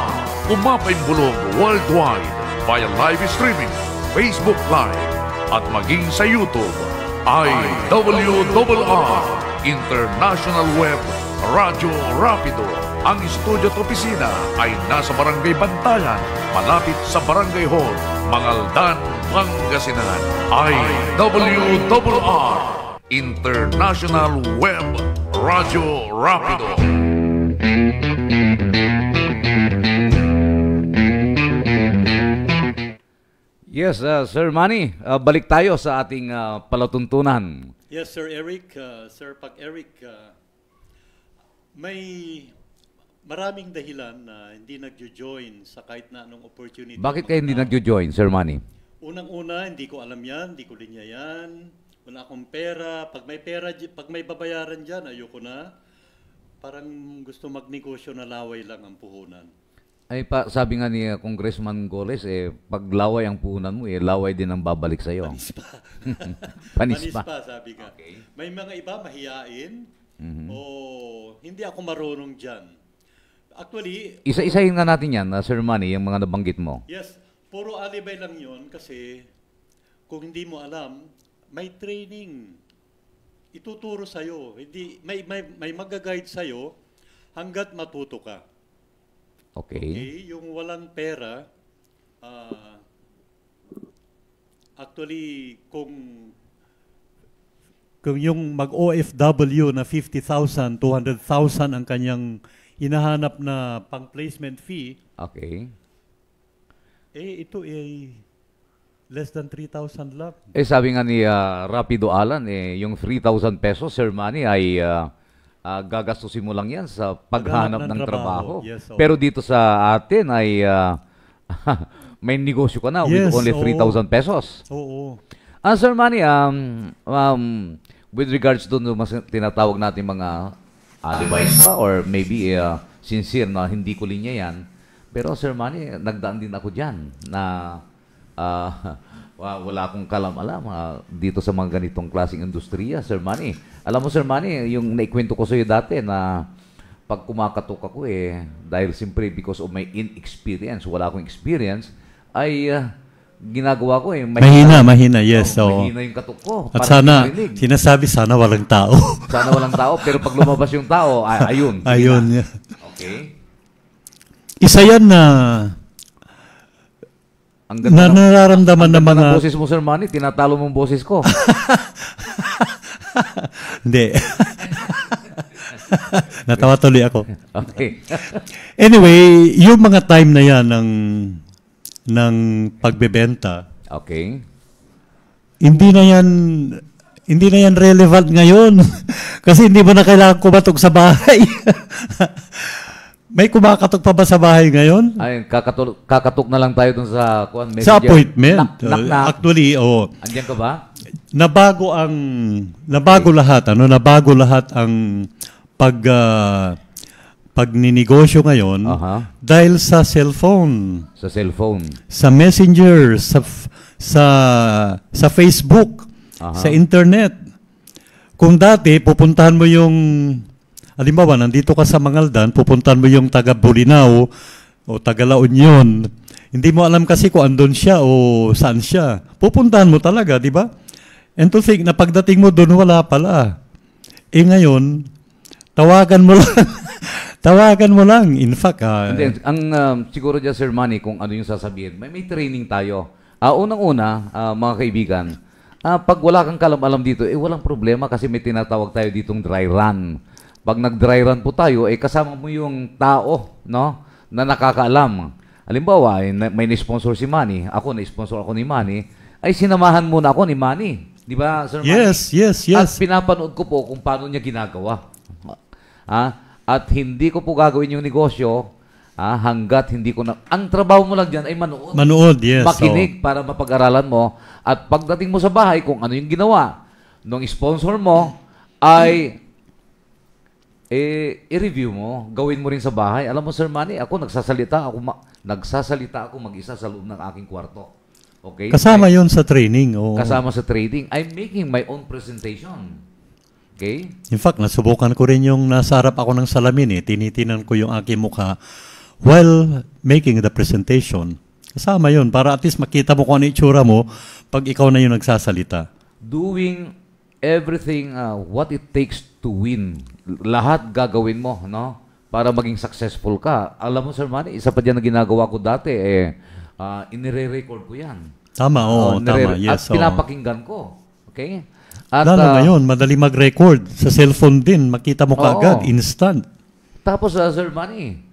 umapay bulong worldwide via live streaming, Facebook Live, at maging sa YouTube. IWRR, International Web Radyo Rapido. Ang studio at opisina ay nasa Barangay Bantayan, malapit sa Barangay Hall, Mangaldan, Pangasinan. IWRR, International Web Radyo Rapido. Yes, Sir Manny, balik tayo sa ating palatuntunan. Yes, Sir Eric. Sir Eric, may maraming dahilan na hindi nagjo-join sa kahit na anong opportunity. Bakit kayo hindi nagjo-join, Sir Manny? Unang-una, hindi ko alam yan, hindi ko linya yan. Wala akong pera. Pag may babayaran dyan, ayoko na. Parang gusto magnegosyo na laway lang ang puhunan. Ay sabi nga ni Congressman Goles, pag laway ang puhunan mo, laway din ang babalik sa'yo. Panis pa. Panis pa. Sabi ka. Okay. May mga iba mahiyain o hindi ako marunong dyan. Actually, Isa-isahin nga natin yan, Sir Manny, yung mga nabanggit mo. yes, puro alibay lang yun kasi kung hindi mo alam, may training. Ituturo sa'yo. May mag-guide sa'yo hanggat matuto ka. Okay. Yung walang pera, actually, kung yung mag-OFW na 50,000, 200,000 ang kanyang hinahanap na pang-placement fee, Okay. ito Less than 3,000 lang. Sabi nga ni Rapido Alan, yung 3,000 pesos, Sir Manny, ay gagastusin mo lang yan sa paghanap ng trabaho. Yes, Pero dito sa atin ay may negosyo ka na with only 3,000 pesos. Oo. Sir Manny, with regards to tinatawag natin mga alibis pa or maybe sincere na hindi ko linya yan. Pero Sir Manny, nagdaan din ako dyan na wala akong kalam-alam dito sa mga ganitong klaseng industriya, Sir Manny. Alam mo, Sir Manny, yung naikwento ko sa iyo dati na pag kumakatok ako dahil simply because of my inexperience, wala akong experience, ay ginagawa ko mahina, yes. Mahina yung katok ko. At sana, sinasabi, sana walang tao. Sana walang tao, pero pag lumabas yung tao, ayun. Ayun. Okay. Isa yan na nararamdaman ng mga... Ang boses mo, Sir Manny, tinatalo mong boses ko. Hindi. Natawa tuloy ako. Okay. Anyway, yung mga time na yan ng pagbebenta, okay, hindi na yan relevant ngayon. Kasi hindi mo na kailangan kumatok sa bahay. May kumakatok pa ba sa bahay ngayon? Ay, kakatok na lang tayo dun sa messenger. Sa appointment. Knock. Actually, Andiyan ka ba? Nabago lahat ang pagninegosyo ngayon dahil sa cellphone. Sa cellphone. Sa messenger, sa Facebook, sa internet. Kung dati, pupuntahan mo yung halimbawa, nandito ka sa Mangaldan, pupuntahan mo yung taga Bolinao o taga La Union. Hindi mo alam kasi kung andun siya o saan siya. Pupuntahan mo talaga, di ba? And to think na pagdating mo doon, wala pala. Ngayon, tawagan mo lang. Tawagan mo lang. In fact, siguro dyan, Sir Manny, kung ano yung sasabihin, may training tayo. Unang-una, mga kaibigan, pag wala kang kalam-alam dito, walang problema kasi may tinatawag tayo ditong dry run. Pag nag-dry run po tayo, kasama mo yung tao, no, na nakakaalam. Halimbawa, may na-sponsor si Manny, na-sponsor ako ni Manny, ay sinamahan muna ako ni Manny. Di ba, Sir Manny? Yes. At pinapanood ko po kung paano niya ginagawa. At hindi ko po gagawin yung negosyo hanggat hindi ko na... Ang trabaho mo lang dyan ay manood. Manood, yes. Makinig para mapag-aralan mo. At pagdating mo sa bahay, kung ano yung ginawa nung sponsor mo, ay i-review mo, gawin mo rin sa bahay. Alam mo, Sir Manny, ako nagsasalita ako mag-isa sa loob ng aking kwarto. Okay? Kasama yon sa training. Kasama sa trading. I'm making my own presentation. Okay? In fact, nasubukan ko rin yung nasa harap ako ng salamin. Tinitinan ko yung aking mukha while making the presentation. Kasama yon para at least makita mo kung ano itsura mo pag ikaw na yung nagsasalita. Doing everything what it takes to win. Lahat gagawin mo, no? Para maging successful ka. Alam mo, Sir Manny, isa pa dyan na ginagawa ko dati, inire-record ko yan. Tama, tama. Yes, at pinapakinggan ko. Okay? At, lalo ngayon, madali mag-record. Sa cellphone din, makita mo kaagad, instant. Tapos, Sir Manny,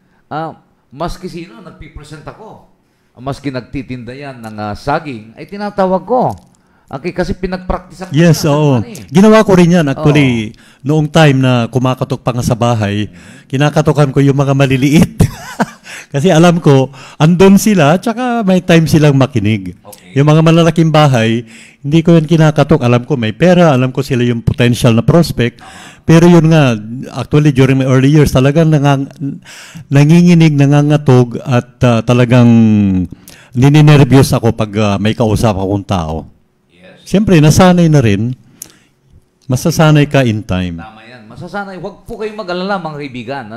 maski sino, nagpipresent ako. Maski nagtitinda yan ng saging, ay tinatawag ko. Okay, kasi pinag-practice ako. Yes, oo. Ginawa ko rin yan. Actually, noong time na kumakatok pa nga sa bahay, kinakatokan ko yung mga maliliit. Kasi alam ko, andun sila, tsaka may time silang makinig. Okay. Yung mga malalaking bahay, hindi ko yan kinakatok. Alam ko may pera, alam ko sila yung potential na prospect. Pero yun nga, actually during my early years, talagang nanginginig, nangangatog, at talagang nininervyos ako pag may kausap akong tao. Siyempre, nasanay na rin. Masasanay ka in time. Tama yan. Masasanay. Huwag po kayong mag-alala, mga kaibigan.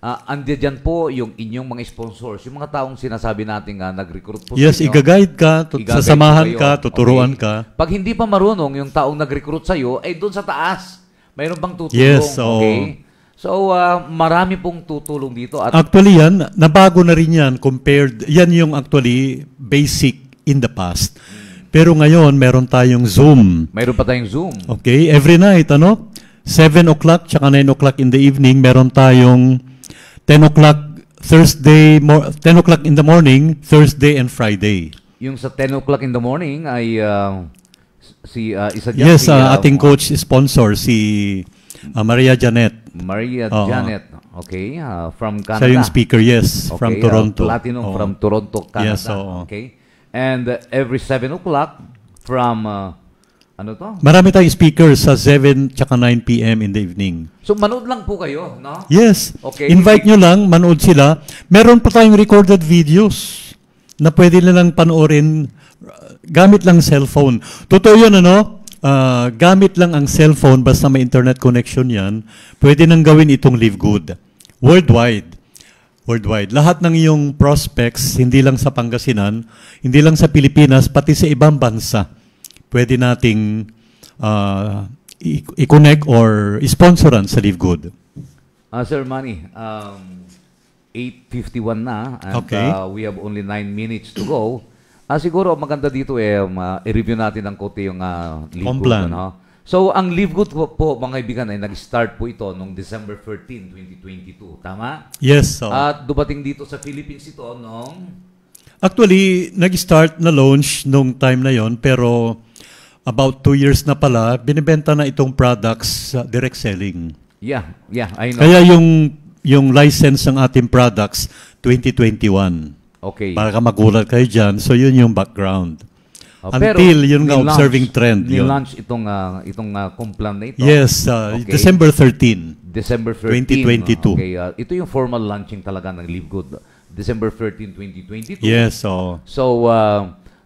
Andiyan dyan po yung inyong mga sponsors. Yung mga taong sinasabi natin nag-recruit po yes, sa inyo. Iga-guide ka, sasamahan ka, tuturuan ka. Pag hindi pa marunong yung taong nag-recruit sa'yo, ay doon sa taas. Mayroon bang tutulong? Yes, okay? So, marami pong tutulong dito. At actually yan, nabago na rin yan compared. Yan yung actually basic in the past. Pero ngayon, meron tayong Zoom. Meron pa tayong Zoom. Okay, every night, 7 o'clock, tsaka 9 o'clock in the evening, meron tayong 10 o'clock in the morning, Thursday and Friday. Yung sa 10 o'clock in the morning ay isa dyan. Yes, ating coach sponsor, si Maria Janet. Maria Janet. Okay, from Canada. Siya yung speaker, yes, from Toronto. Platinum from Toronto, Canada. Yes, okay. And every 7 o'clock from, ano to? Marami tayong speakers sa 7 tsaka 9 p.m. in the evening. So, manood lang po kayo, no? Yes. Okay. Invite nyo lang, manood sila. Meron pa tayong recorded videos na pwede nilang panoorin gamit lang cellphone. Totoo yun, ano? Gamit lang ang cellphone, basta may internet connection yan, pwede nang gawin itong Live Good. Worldwide. Lahat ng iyong prospects, hindi lang sa Pangasinan, hindi lang sa Pilipinas, pati sa ibang bansa, pwede nating i-connect or i-sponsoran sa Live Good. Sir Manny, 8:51 na, and we have only 9 minutes to go. Siguro maganda dito i-review natin ng konti yung Live Good. Ano? So, ang Live Good po, mga kaibigan, ay nag-start po ito noong December 13, 2022. Tama? Yes. At dumating dito sa Philippines ito noong... Actually, nag-start na launch nung time na yon, pero about 2 years na pala, binibenta na itong products direct selling. Yeah, I know. Kaya yung license ng ating products, 2021. Okay. Para ka magulat kayo dyan. So, yun yung background. Until yun nga observing trend. Ni-launch itong Complan na ito. Yes, December 13. December 13. 2022. Okay, ito yung formal launching talaga ng Live Good. December 13, 2022. Yes, So,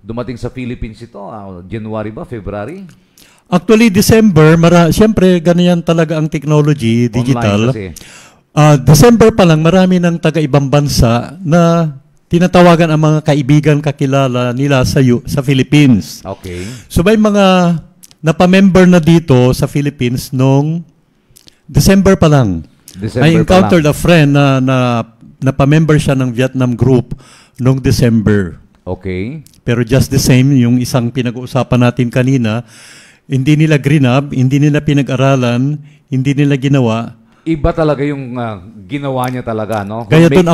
dumating sa Philippines ito, January ba? February? Actually, December, siyempre, ganyan talaga ang technology, digital. December pa lang, marami ng taga-ibang bansa na tinatawagan ang mga kaibigan, kakilala nila sa Philippines. Okay. So may mga napamember na dito sa Philippines noong December pa lang. I encountered a friend na napamember siya ng Vietnam group noong December. Okay. Pero just the same, yung isang pinag-uusapan natin kanina, hindi nila grinab, hindi nila pinag-aralan, hindi nila ginawa. Iba talaga yung ginawa niya talaga, no? Kaya doon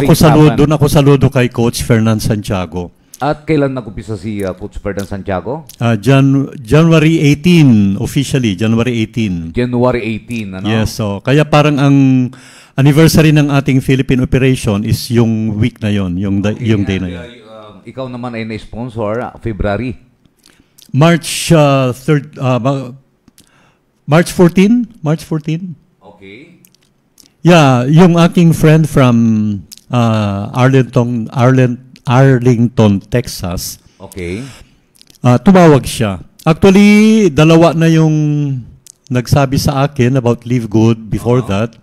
ako saludo kay Coach Fernan Santiago. At kailan nag-umpisa si Coach Fernan Santiago? January 18, officially, January 18. January 18, ano? Yes, so kaya parang ang anniversary ng ating Philippine operation is yung week na yon, yung day na yon. Ikaw naman ay na-sponsor, February? March 14? March 14? Okay. Yeah, yung aking friend from Arlington, Texas. Okay. Tumawag siya. Actually, dalawa na yung nagsabi sa akin about Live Good before that.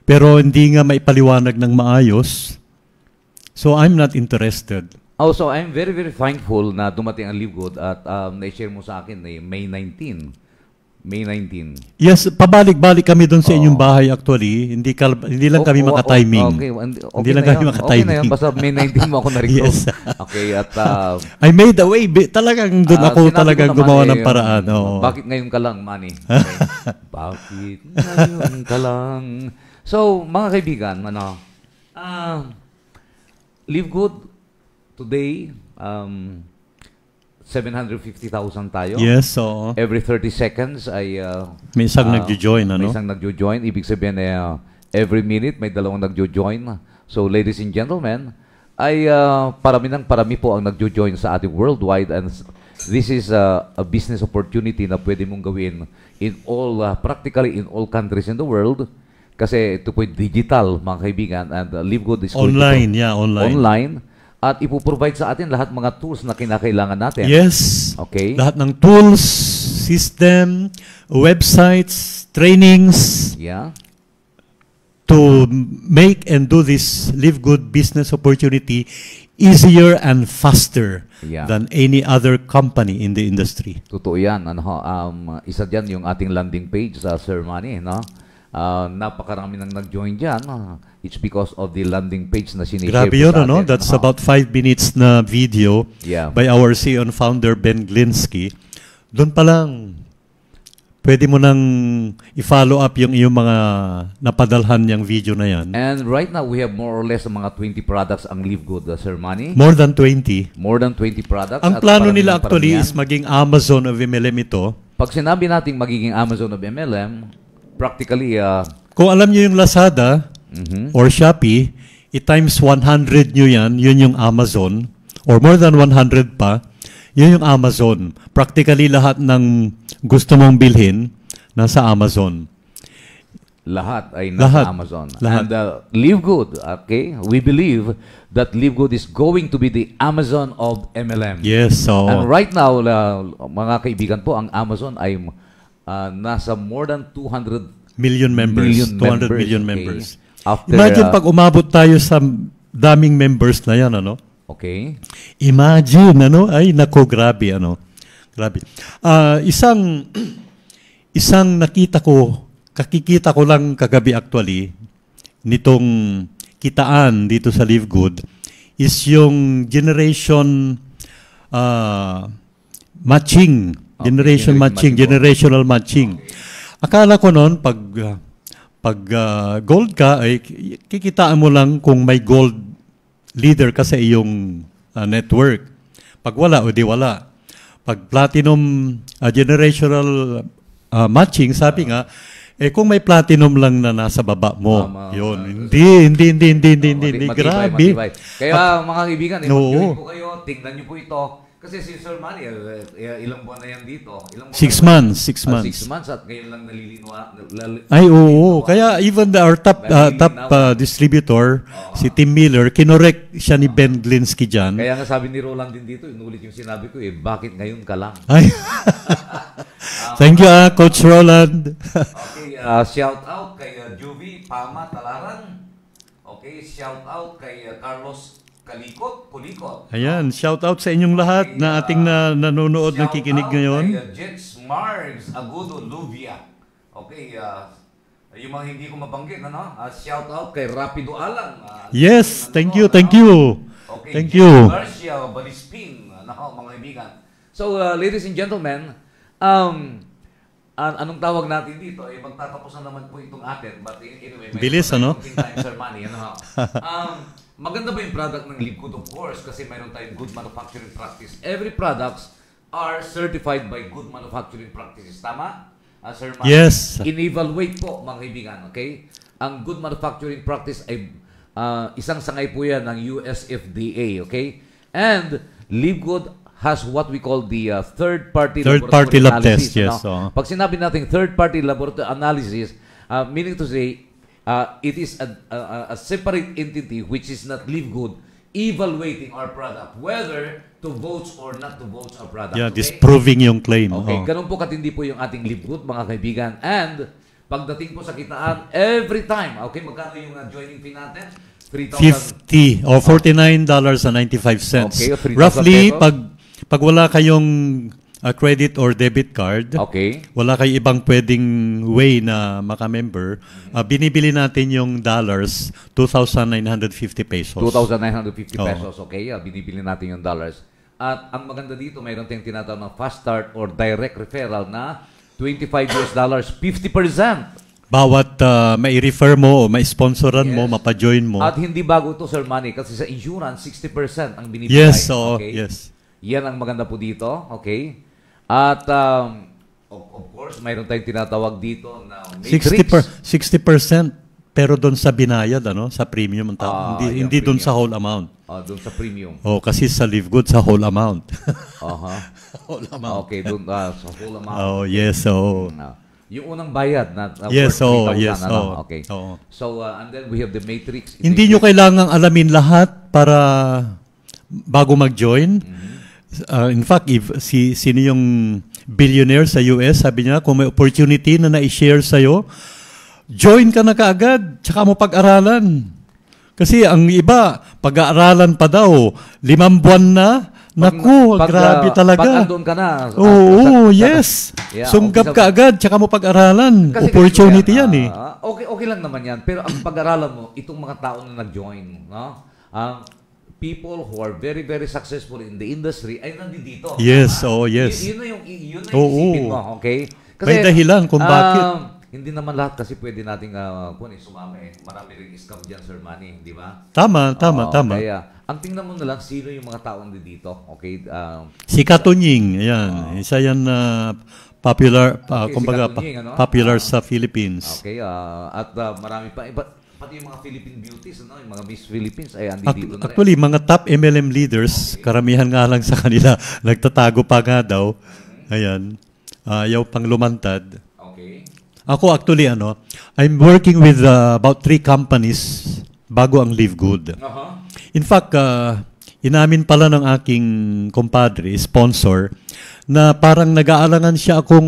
Pero hindi nga maipaliwanag ng maayos. So, I'm not interested. Also, I'm very, very thankful na dumating ang Live Good at na-share mo sa akin May 19. May 19. Yes, pabalik-balik kami doon sa inyong bahay actually. Hindi lang kami maka-timing. Okay, hindi lang kami maka-timing. Okay na yun. Basta May 19 mo ako na-recall. Yes. Okay, at... I made a way. Talagang doon ako talagang gumawa ng paraan. Bakit ngayon ka lang, Manny? Okay. Bakit ngayon ka lang? So, mga kaibigan, Live Good today, 750,000 tayo. Yes, so every 30 seconds ay may isang nagjo-join, ano? May isang nagjo-join. Ibig sabihin every minute may dalawang nagjo-join. So, ladies and gentlemen, ay parami po ang nagjo-join sa ating worldwide, and this is a business opportunity na pwede mong gawin in all, practically in all countries in the world. Kasi ito po digital, mga kaibigan, and Live Good is online, online. At ipoprovide sa atin lahat mga tools na kinakailangan natin. Yes. Okay. Lahat ng tools, system, websites, trainings. Yeah. To make and do this Live Good business opportunity easier and faster than any other company in the industry. Totoo yan. Isa dyan yung ating landing page sa Sir Manny, no? Napakarami nang nag-join dyan. It's because of the landing page na sinishare Grabe yun, no? That's about 5 minutes na video by our CEO and founder, Ben Glinsky. Doon pa lang, pwede mo nang i-follow up yung iyong mga napadalhan niyang video na yan. And right now, we have more or less mga 20 products ang Live Good, Sir Manny. More than 20. More than 20 products. Ang at plano parang- nila actually parang is maging Amazon of MLM ito. Pag sinabi nating magiging Amazon of MLM, practically, Kung alam niyo yung Lazada or Shopee, i-times 100 nyo yan, yun yung Amazon, or more than 100 pa, yun yung Amazon. Practically lahat ng gusto mong bilhin, nasa Amazon. lahat ay nasa Lahat. Amazon. Lahat. And Live Good, okay? We believe that Live Good is going to be the Amazon of MLM. Yes, so... And right now, mga kaibigan po, ang Amazon ay nasa more than 200 million members. 200 million okay? members. After, Imagine pag umabot tayo sa daming members na yan, ano? Okay. Imagine, ano? Ay, nako, grabe, ano? Grabe. Isang kakikita ko lang kagabi actually, nitong kitaan dito sa Live Good, is yung generation matching. Generation matching, generational matching. Akala ko noon, pag gold ka, ay kikitaan mo lang kung may gold leader ka sa iyong network. Pag wala, o di wala. Pag platinum generational matching, sabi nga, kung may platinum lang na nasa baba mo, yun. Hindi. Grabe. Matibay. Kaya mga kaibigan, No. mag-join po kayo, tingnan niyo po ito. Kasi si Sir Manny, ilang buwan na yan dito? 6 months. 6 months. 6 months at ngayon lang nalilinawa. Ay, oo. Kaya even our top distributor, si Tim Miller, kinorek siya ni Ben Glinsky dyan. Kaya nga sabi ni Roland din dito, inulit yung sinabi ko, bakit ngayon ka lang? Ay. Thank you, Coach Roland. Okay, shout out kay Juvie Pama Talaran. Okay, shout out kay Carlos Kulikot. Ayan, shout out sa inyong lahat na ating nanonood, nakikinig ngayon. Shout out kay Jets Margs Agudo Luvia. Okay, yung mga hindi ko mabanggit, ano? Shout out kay Rapido Alang. Yes, thank you. Okay, Thank you. Garcia Balispin, mga kaibigan. So, ladies and gentlemen, anong tawag natin dito? Magtatapos na naman po itong atin. But anyway, bilis, ano? Time, Sir Manny, maganda ba yung product ng Live Good, of course, kasi mayroon tayong good manufacturing practice. Every products are certified by good manufacturing practices. Tama? Sir Manny? Yes. In-evaluate po, mga kaibigan, okay? Ang good manufacturing practice ay isang sangay po yan ng US FDA, okay? And Live Good has what we call the third-party lab test, yes. Pag sinabi natin third-party laboratory analysis, meaning to say, it is a separate entity which is not Live Good evaluating our product, whether to vote or not to vote our product. Yeah, okay? disproving yung claim. Okay, ganun po katindi po yung ating Live Good, mga kaibigan. And pagdating po sa kitaan, every time, okay, magkano yung joining fee natin? 50 o $49.95. Okay, 3,000 Roughly, pesos. pag wala kayong credit or debit card, okay, wala kayong ibang pwedeng way na makamember, binibili natin yung dollars, 2,950 pesos. 2,950 pesos, okay? Binibili natin yung dollars. At ang maganda dito, mayroon tayong tinatawag na fast start or direct referral na $25, 50%. Bawat mai-refer mo o mai-sponsoran mo, mapajoin mo. At hindi bago ito, Sir Manny, kasi sa insurance, 60% ang binibigay. Yes, okay? Yes. Yan ang maganda po dito, okay? At, of course, mayroon tayong tinatawag dito na matrix. 60% pero doon sa binayad, ano? Sa premium ang tawag. Hindi doon sa whole amount. Doon sa premium. Kasi sa Live Good, sa whole amount. Whole amount. Okay, doon sa whole amount. Yes, yung unang bayad na yes, worth 3,000, okay. So, and then we have the matrix. Hindi nyo kailangang alamin lahat para bago mag-join. In fact, sino yung billionaire sa US, sabi niya, kung may opportunity na na-share sa'yo, join ka na kaagad, tsaka mo pag-aralan. Kasi ang iba, pag-aaralan pa daw, 5 buwan na, naku, grabe talaga. Pag andun ka na. Yes. Sunggap ka agad, tsaka mo pag-aralan. Opportunity yan eh. Okay lang naman yan. Pero ang pag-aralan mo, itong mga tao na nag-join, no? people who are very, very successful in the industry ay nandito. Yes, yes. Yun na yung isipin mo, okay? Kasi, may dahilan kung bakit. Hindi naman lahat kasi pwede nating sumama eh. Marami rin scam dyan, Sir Manny, di ba? Tama. Kaya, ang tingnan mo na lang, sino yung mga taong dito, okay? Si Katunying, ayan. Isa yan na popular, kumbaga, popular sa Philippines. Okay, at marami pa, pati yung mga Philippine beauties, yung mga Miss Philippines, ay dito na rin. Actually, mga top MLM leaders, karamihan nga lang sa kanila, nagtatago pa nga daw. Ayan. Ayaw pang lumantad. Okay. Ako actually, I'm working with about 3 companies bago ang Live Good. In fact, inamin pala ng aking compadre, sponsor, na parang nag-aalangan siya akong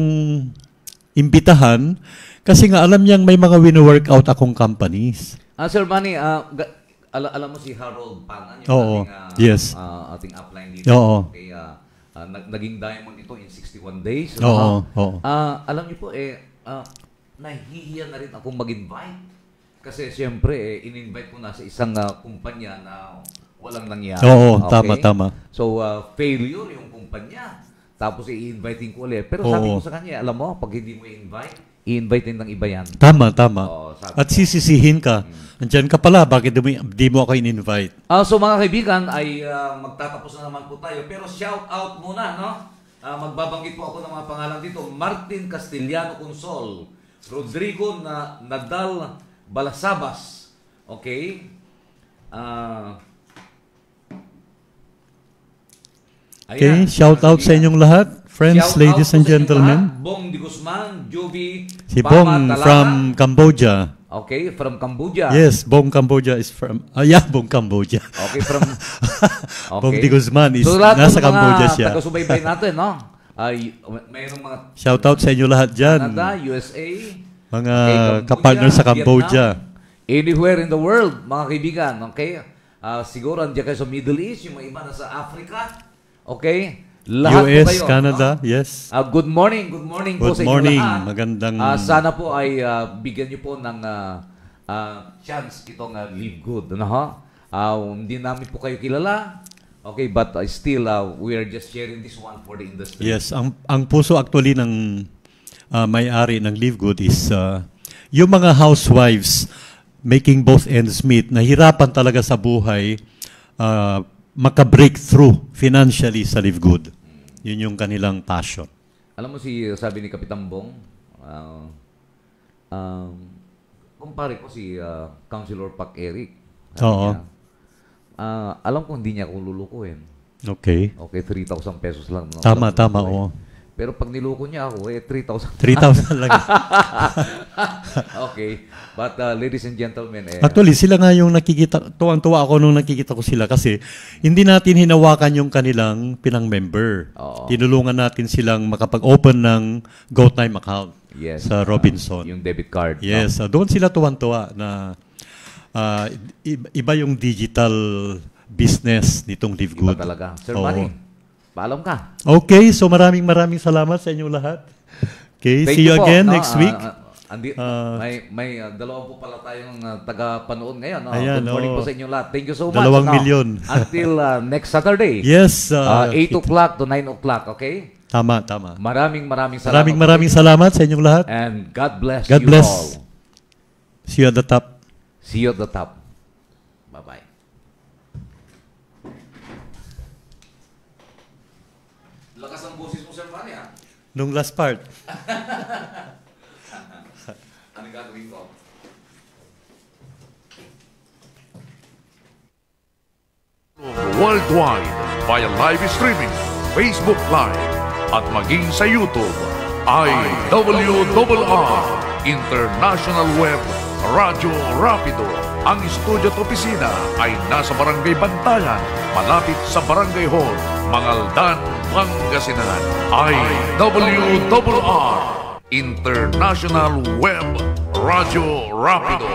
imbitahan kasi nga alam niyang may mga wino-workout akong companies. Sir Manny, alam mo si Harold Pangan, yung yes. ating upline dito. Oo. Okay, naging diamond ito in 61 days. Oo. Alam niyo po, nahihiya na rin akong mag-invite. Kasi siyempre, in-invite ko na sa isang kumpanya na walang nangyari. Oo, okay? tama. So, failure yung kumpanya. Tapos, i-inviting ko ulit. Pero sabi ko sa kanya, alam mo, pag hindi mo i-invite din ng iba yan. Tama. At sisisihin ka. Andiyan ka pala, bakit di mo ako in-invite? So, mga kaibigan, ay magtatapos na naman po tayo. Pero shout out muna, no? Magbabanggit po ako ng mga pangalan dito. Martin Castellano Consol, Rodrigo Nadal Balasabas. Okay? Okay, shout out sa inyong lahat. Friends, ladies and gentlemen. Bong Di Guzman, Joby, si Bong from Cambodia. Okay, from Cambodia. Yes, Bong Cambodia is from... Bong Cambodia. Okay, from... Okay. Bong Di Guzman is so, nasa Cambodia siya. So, lahat ng mga taga-subaybay natin, no? Mayroong mga... Shout out sa inyo lahat dyan. Canada, USA, mga kapartner sa Cambodia. Vietnam, anywhere in the world, mga kaibigan, okay? Siguro, andiyan kayo sa Middle East, yung mga iba na sa Africa, okay? Lahat US, kayo, Canada, no? yes. Good morning po sa inyo lahat. Magandang... sana po ay bigyan niyo po ng chance itong Live Good. Hindi namin po kayo kilala. Okay, but still, we are just sharing this one for the industry. Yes, ang puso actually ng may-ari ng Live Good is yung mga housewives making both ends meet, nahirapan talaga sa buhay, maka-breakthrough financially sa Live Good. Yun yung kanilang passion. Alam mo sabi ni Kapitan Bong, kumpare ko si Councilor Pac Eric. Oo. Alam ko hindi niya ako lulukuhin. Okay. Okay, 3,000 pesos lang. No? Tama, oo. Pero pag niluko niya ako, 3,000. 3,000 lang. Okay. But ladies and gentlemen, actually, sila nga yung nakikita, tuwang-tuwa ako nung nakikita ko sila kasi hindi natin hinawakan yung kanilang pinang-member. Tinulungan natin silang makapag-open ng GoTime account sa Robinson. Yung debit card. Yes. Doon sila tuwang-tuwa na iba yung digital business nitong Live Good. Iba talaga. Sir Manny, paalam ka. Okay, so maraming salamat sa inyong lahat. Okay, see you again next week. May dalawa po pala tayong taga-panood ngayon. Ayan, good morning po sa inyong lahat. Thank you so much. 2 million. Until next Saturday. Yes. 8 o'clock to 9 o'clock, okay? Tama. Maraming salamat. Maraming salamat sa inyong lahat. And God bless you all. See you at the top. See you at the top. Bye-bye. Lakas ang boses mo, Sir Manny, ha? Nung last part. Ano gagawin ko? Worldwide via live streaming, Facebook Live, at maging sa YouTube, IWRR International Web Radio Rapido. Ang studio at opisina ay nasa Barangay Bantayan, malapit sa Barangay Hall, Mangaldan, Pangasinan. IWRR International Web Radio Rapido.